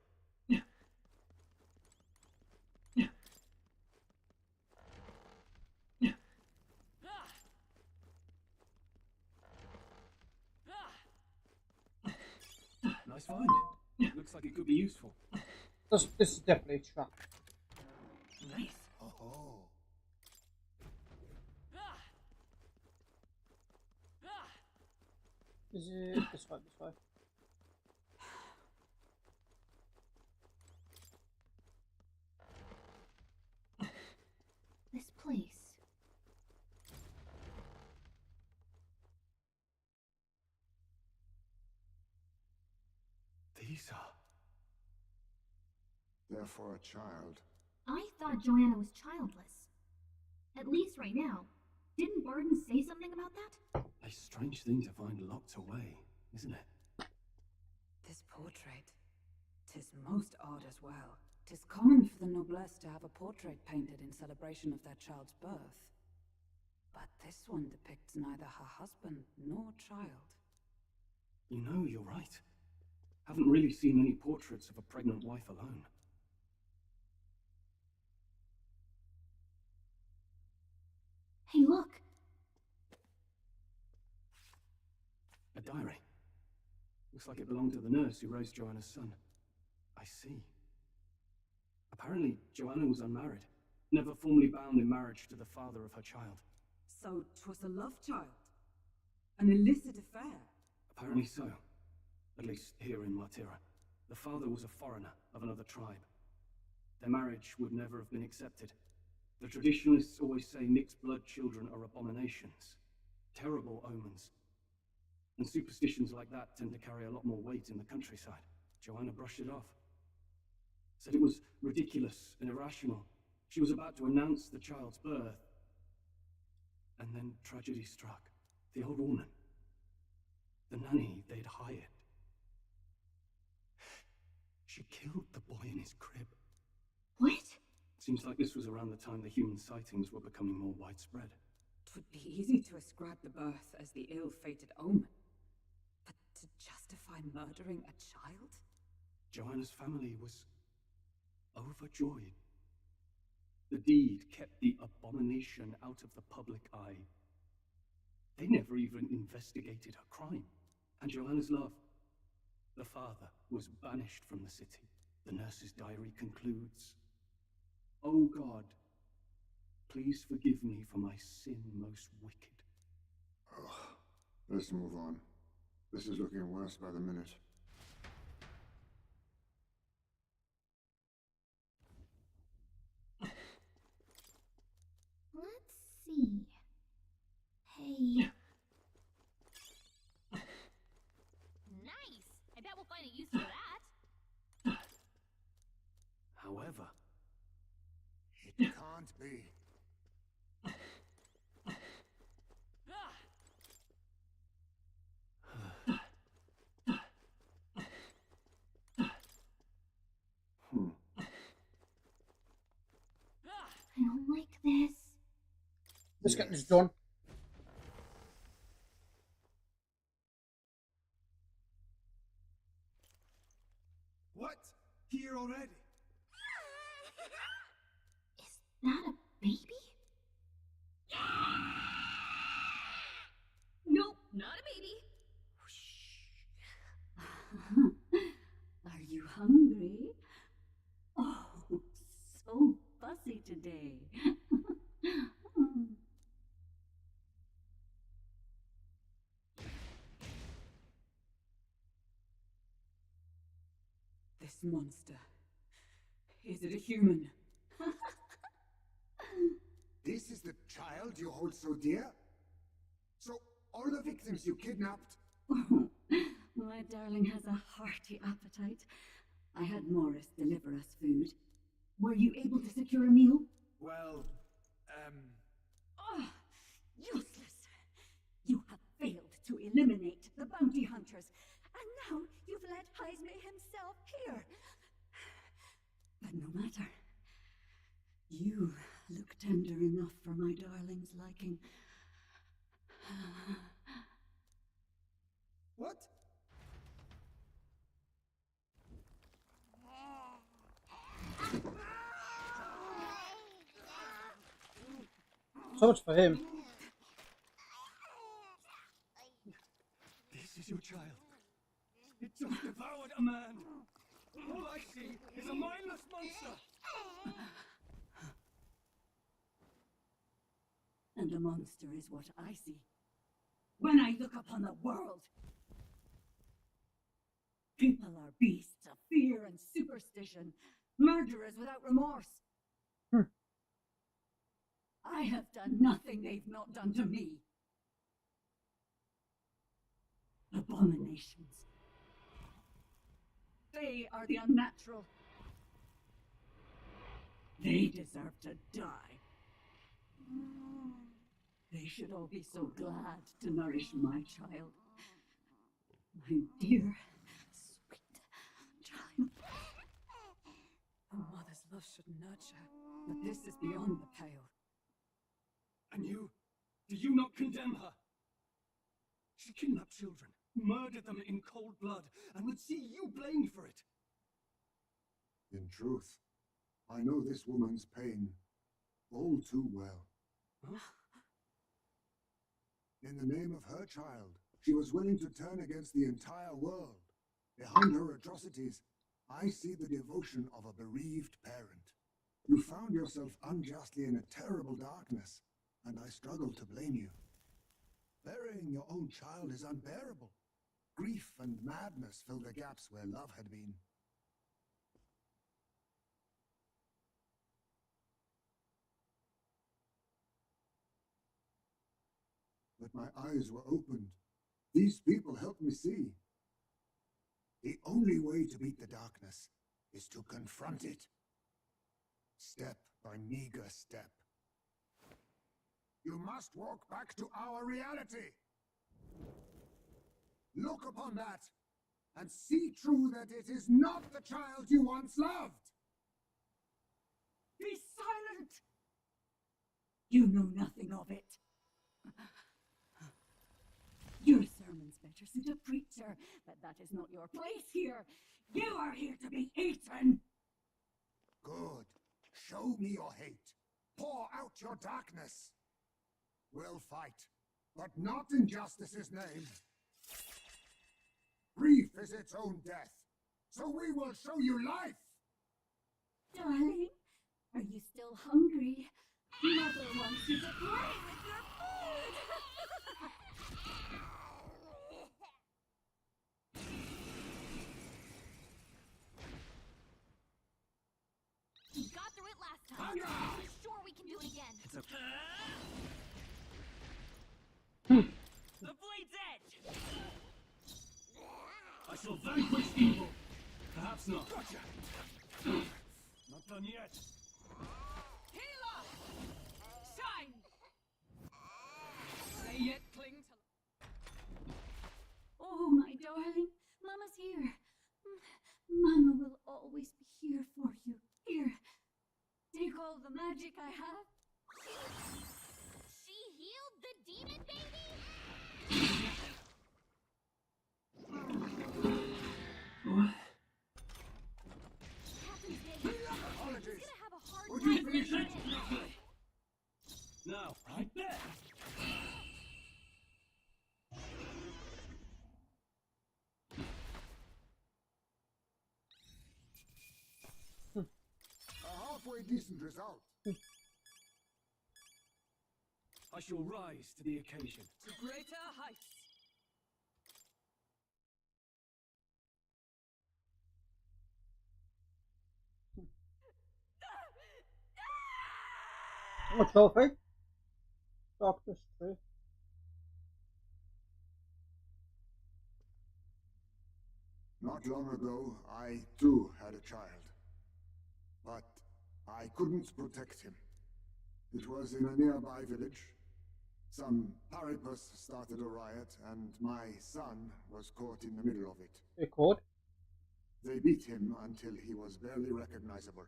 Nice find. Looks like it could be useful. This is definitely a trap. Nice. Oh. Is it this way? This way? this place. These are... They're for a child. I thought Joanna was childless. At least right now. Didn't Burden say something about that? A strange thing to find locked away, isn't it? This portrait. 'Tis most odd as well. 'Tis common for the noblesse to have a portrait painted in celebration of their child's birth. But this one depicts neither her husband nor child. You know, you're right. Haven't really seen many portraits of a pregnant wife alone. Hey, look! A diary. Looks like it belonged to the nurse who raised Joanna's son. I see. Apparently, Joanna was unmarried, never formally bound in marriage to the father of her child. So 'twas a love child? An illicit affair? Apparently so. At least here in Martira. The father was a foreigner of another tribe. Their marriage would never have been accepted. The traditionalists always say mixed blood children are abominations. Terrible omens. And superstitions like that tend to carry a lot more weight in the countryside. Joanna brushed it off. Said it was ridiculous and irrational. She was about to announce the child's birth. And then tragedy struck. The old woman. The nanny they'd hired. She killed the boy in his crib. What? Seems like this was around the time the human sightings were becoming more widespread. 'Twould be easy to ascribe the birth as the ill-fated omen. But to justify murdering a child? Joanna's family was overjoyed. The deed kept the abomination out of the public eye. They never even investigated her crime. And Joanna's love. The father was banished from the city. The nurse's diary concludes, "O God, please forgive me for my sin most wicked." Ugh. Let's move on. This is looking worse by the minute. Let's see. Hey. Nice! I bet we'll find a use for that. However, It can't be. I don't like this. Let's get this done. What? Here already? that a baby? Nope, not a baby. Are you hungry? Oh, so fussy today. This monster. Is it a human? This is the child you hold so dear? So, all the victims you kidnapped? My darling has a hearty appetite. I had Morris deliver us food. Were you able to secure a meal? Well, Oh, useless! You have failed to eliminate the bounty hunters, and now you've let Heisme himself here. But no matter. You look tender enough for my darling's liking. what? So much for him. This is your child. It just devoured a man. All I see is a mindless monster. And a monster is what I see when I look upon the world. People are beasts of fear and superstition, murderers without remorse. I have done nothing they've not done to me. Abominations. They are the unnatural. They deserve to die. They should all be so glad to nourish my child. My dear, sweet child. A mother's love should nurture, but this is beyond the pale. And you? Do you not condemn her? She kidnapped children, murdered them in cold blood, and would see you blamed for it. In truth, I know this woman's pain all too well. Huh? In the name of her child, she was willing to turn against the entire world. Behind her atrocities, I see the devotion of a bereaved parent. You found yourself unjustly in a terrible darkness, and I struggle to blame you. Burying your own child is unbearable. Grief and madness fill the gaps where love had been. But my eyes were opened. These people helped me see. The only way to beat the darkness is to confront it. Step by meager step. You must walk back to our reality. Look upon that and see true that it is not the child you once loved. Be silent! You know nothing of it. Your sermons better suit a preacher, but that is not your place here. You are here to be eaten! Good. Show me your hate. Pour out your darkness. We'll fight, but not in justice's name. Grief is its own death, so we will show you life! Darling, are you still hungry? Mother wants you to play with your food! We got through it last time. I'm sure we can do it again. It's okay. The blade's edge! I shall vanquish evil. Perhaps not. Gotcha. Not done yet. Healer! Shine! May yet cling to... Oh, my darling. Mama's here. Mama will always be here for you. Here. Take all the magic I have. She healed the demon baby? What? Captain's dead. He's Apologies. gonna have a hard Would time you finish getting it? in. halfway decent result. I shall rise to the occasion. To greater heights. A trophy. Doctor's tree. Not long ago, I too had a child. But I couldn't protect him. It was in a nearby village. Some paripus started a riot, and my son was caught in the middle of it. Record. They beat him until he was barely recognizable.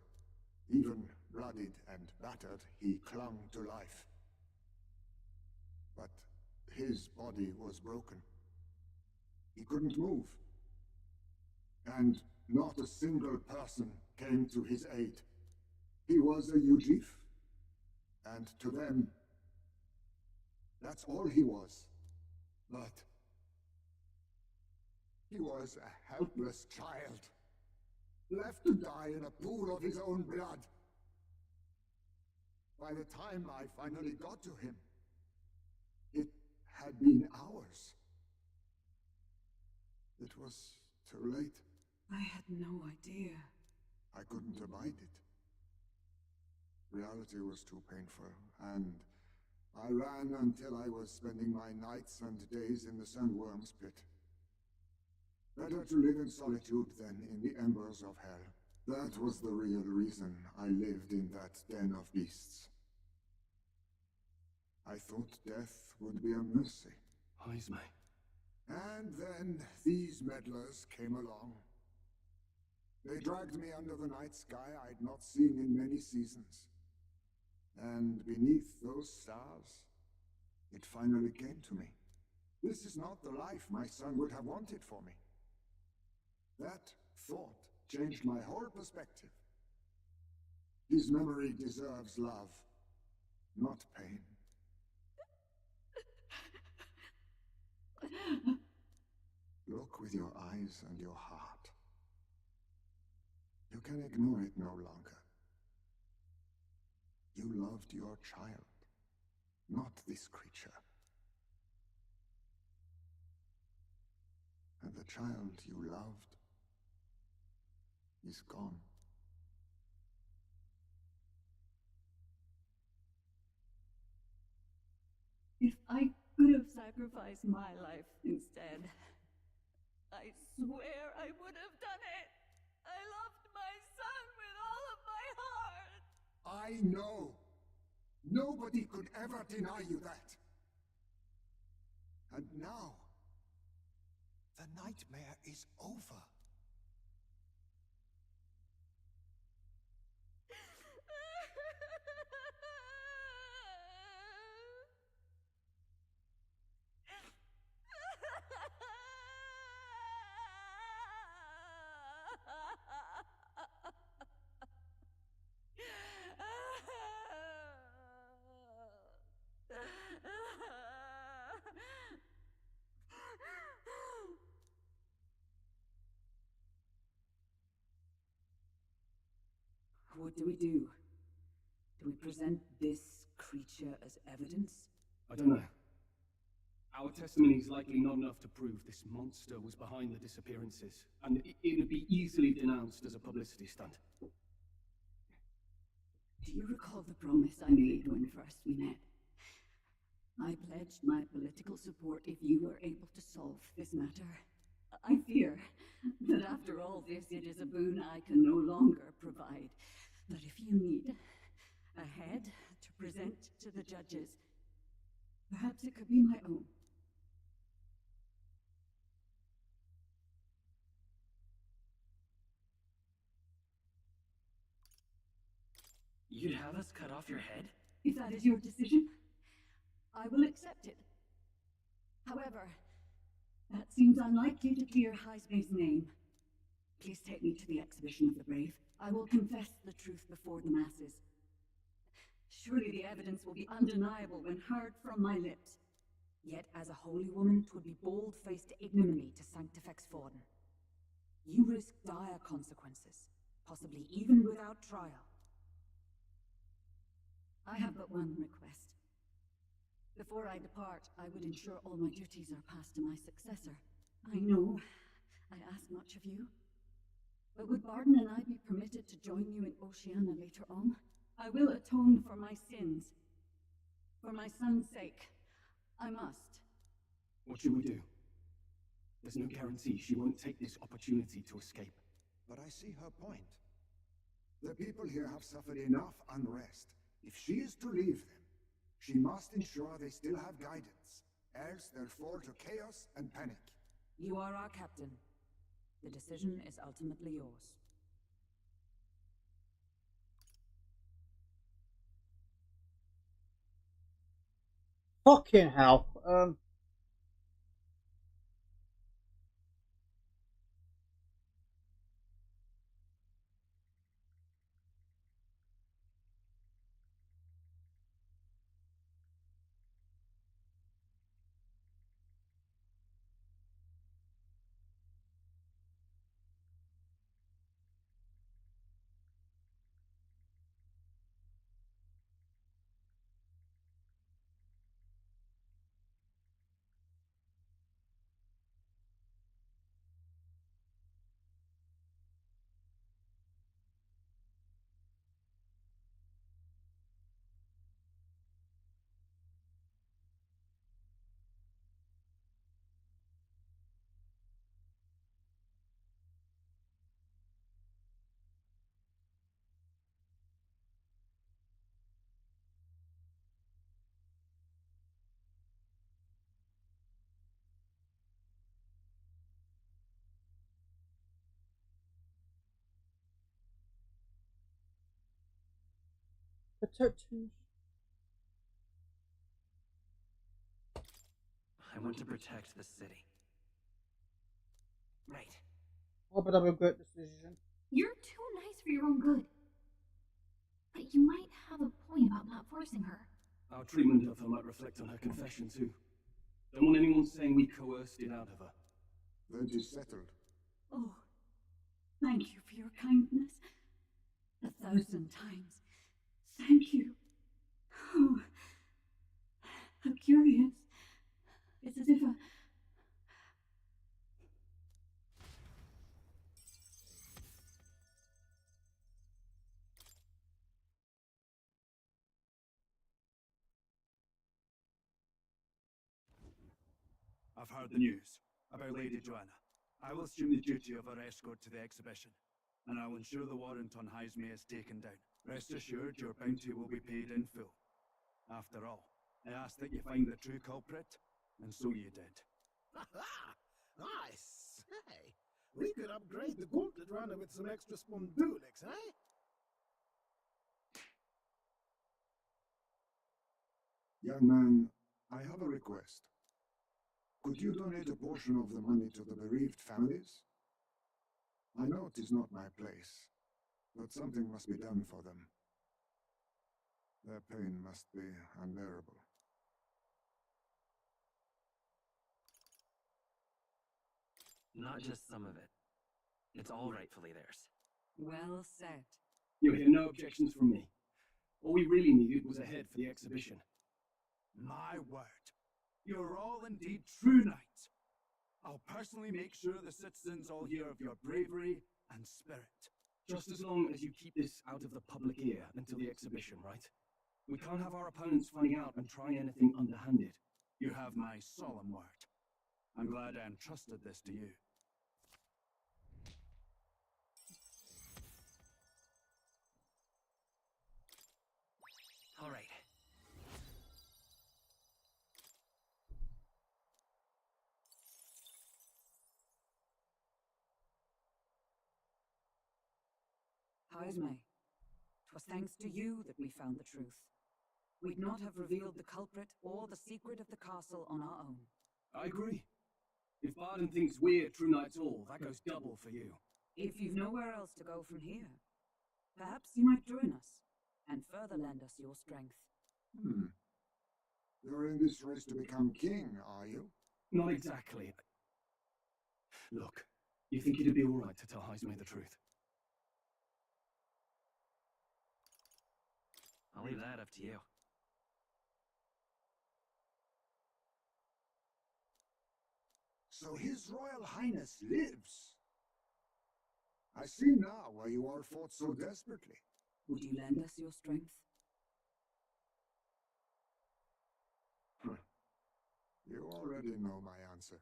Even bloodied and battered, he clung to life. But his body was broken. He couldn't move. And not a single person came to his aid. He was a Ujif. And to them, that's all he was. But he was a helpless child, left to die in a pool of his own blood. By the time I finally got to him, it had been hours. It was too late. I had no idea. I couldn't abide it. Reality was too painful, and I ran until I was spending my nights and days in the sandworm's pit. Better to live in solitude than in the embers of hell. That was the real reason I lived in that den of beasts. I thought death would be a mercy. Heisme. And then these meddlers came along. They dragged me under the night sky I'd not seen in many seasons. And beneath those stars, it finally came to me. This is not the life my son would have wanted for me. That thought changed my whole perspective. His memory deserves love, not pain. Look with your eyes and your heart. You can ignore it no longer. You loved your child, not this creature. And the child you loved is gone. If I could have sacrificed my life instead, I swear I would have done it. I loved my son with all of my heart. I know. Nobody could ever deny you that. And now, the nightmare is over. What do we do? Do we present this creature as evidence? I don't know. Our testimony is likely not enough to prove this monster was behind the disappearances, and it would be easily denounced as a publicity stunt. Do you recall the promise I made when first we met? I pledged my political support if you were able to solve this matter. I fear that after all this, it is a boon I can no longer provide. But if you need a head to present to the judges, perhaps it could be my own. You'd have us cut off your head? If that is your decision, I will accept it. However, that seems unlikely to clear Heisme's name. Please take me to the exhibition of the brave. I will confess the truth before the masses. Surely the evidence will be undeniable when heard from my lips. Yet as a holy woman, 'twould be bold-faced ignominy to sanctifex Forden. You risk dire consequences, possibly even without trial. I have but one request. Before I depart, I would ensure all my duties are passed to my successor. I know I ask much of you, but would Barden and I be permitted to join you in Oceania later on? I will atone for my sins. For my son's sake. I must. What should we do? There's no guarantee she won't take this opportunity to escape. But I see her point. The people here have suffered enough unrest. If she is to leave them, she must ensure they still have guidance. Else they'll fall to chaos and panic. You are our captain. The decision is ultimately yours. Fucking hell. Protections. I want to protect the city. Right. Oh, but I regret this decision. You're too nice for your own good. But you might have a point about not forcing her. Our treatment of her might reflect on her confession too. Don't want anyone saying we coerced it out of her. Then 'tis settled. Oh, thank you for your kindness. 1,000 times. Thank you. Oh, how curious. It's as if a... I've heard the news about Lady Joanna. I will assume the duty of her escort to the exhibition, and I will ensure the warrant on Highsmere is taken down. Rest assured your bounty will be paid in full. After all, I asked that you find the true culprit, and so you did. I say, we could upgrade the gauntlet runner with some extra spondulics, eh? Young man, I have a request. Could you donate a portion of the money to the bereaved families? I know it is not my place, but something must be done for them. Their pain must be unbearable. Not just some of it. It's all rightfully theirs. Well said. You'll hear no objections from me. All we really needed was a head for the exhibition. My word, you're all indeed true knights. I'll personally make sure the citizens all hear of your bravery and spirit. Just as long as you keep this out of the public ear until the exhibition, right? We can't have our opponents finding out and try anything underhanded. You have my solemn word. I'm glad I entrusted this to you. All right. Hausme, 'twas thanks to you that we found the truth. We'd not have revealed the culprit or the secret of the castle on our own. I agree. If Barden thinks we're true knights all, that goes double for you. If you've nowhere else to go from here, perhaps you might join us and further lend us your strength. You're in this race to become king, are you? Not exactly. Look, you think it'd be alright to tell Highsmere the truth? I'll leave that up to you. So His Royal Highness lives. I see now why you all fought so desperately. Would you lend us your strength? You already know my answer.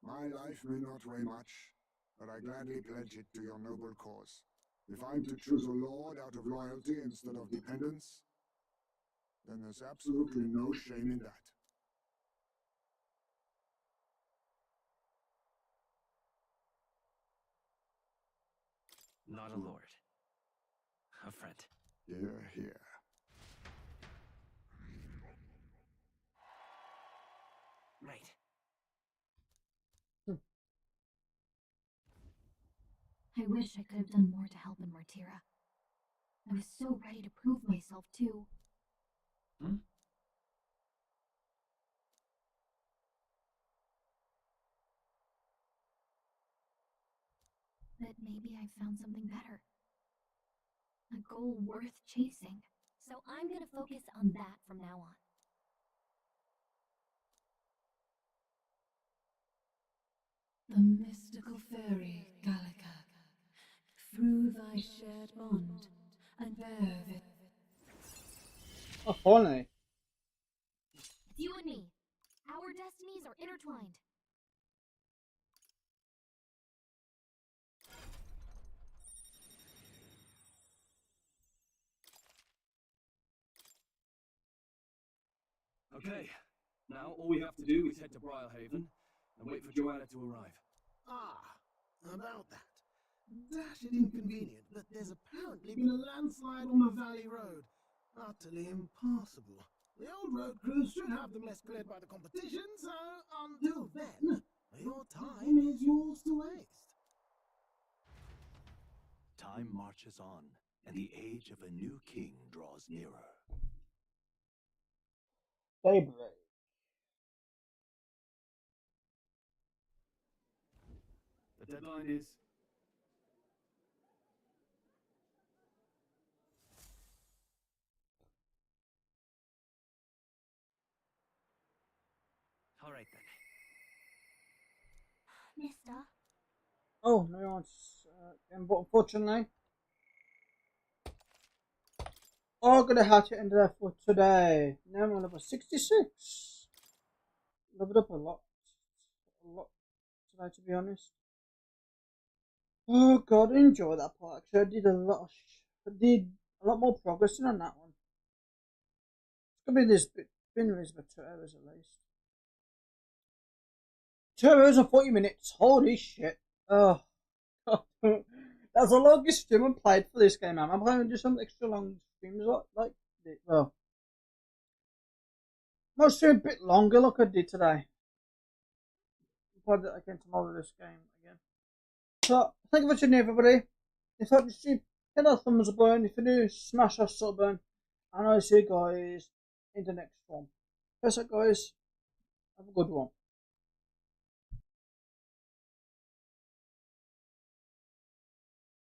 My life may not weigh much, but I gladly pledge it to your noble cause. If I'm to choose a lord out of loyalty instead of dependence, then there's absolutely no shame in that. Not a lord. A friend. Hear, hear. Right. I wish I could have done more to help in Martira. I was so ready to prove myself, too. But maybe I found something better. A goal worth chasing. So I'm gonna focus on that from now on. The mystical fairy, Gallica, through thy shared bond, and bear the... Oh, funny. It's you and me. Our destinies are intertwined. Okay, now all we have to do is head to Briarhaven and wait for Joanna to arrive. Ah, about that. Dashed inconvenient, but there's apparently been a landslide on the Valley Road. Utterly impassable. The old road crews should have them less cleared by the competition, so until then, your time is yours to waste. Time marches on, and the age of a new king draws nearer. Daybreak. The deadline is... All right then. Mister? Oh, no one's but unfortunately. Oh, I'm gonna have to end there for today. Now I'm on level 66. Leveled up a lot today, to be honest. Oh god, I enjoyed that part. Actually, I did a lot more progressing on that one. It's gonna be this been for 2 hours at least. 2 hours and 40 minutes. Holy shit! Oh, that's the longest stream I've played for this game. I'm planning to do some extra long streams like well. Might stream a bit longer, like I did today. I'll play that again tomorrow. This game again. So thank you for tuning in, everybody. If you like the stream, hit that thumbs up button. If you do, smash that sub button. And I'll see you guys in the next one. Peace out, guys. Have a good one.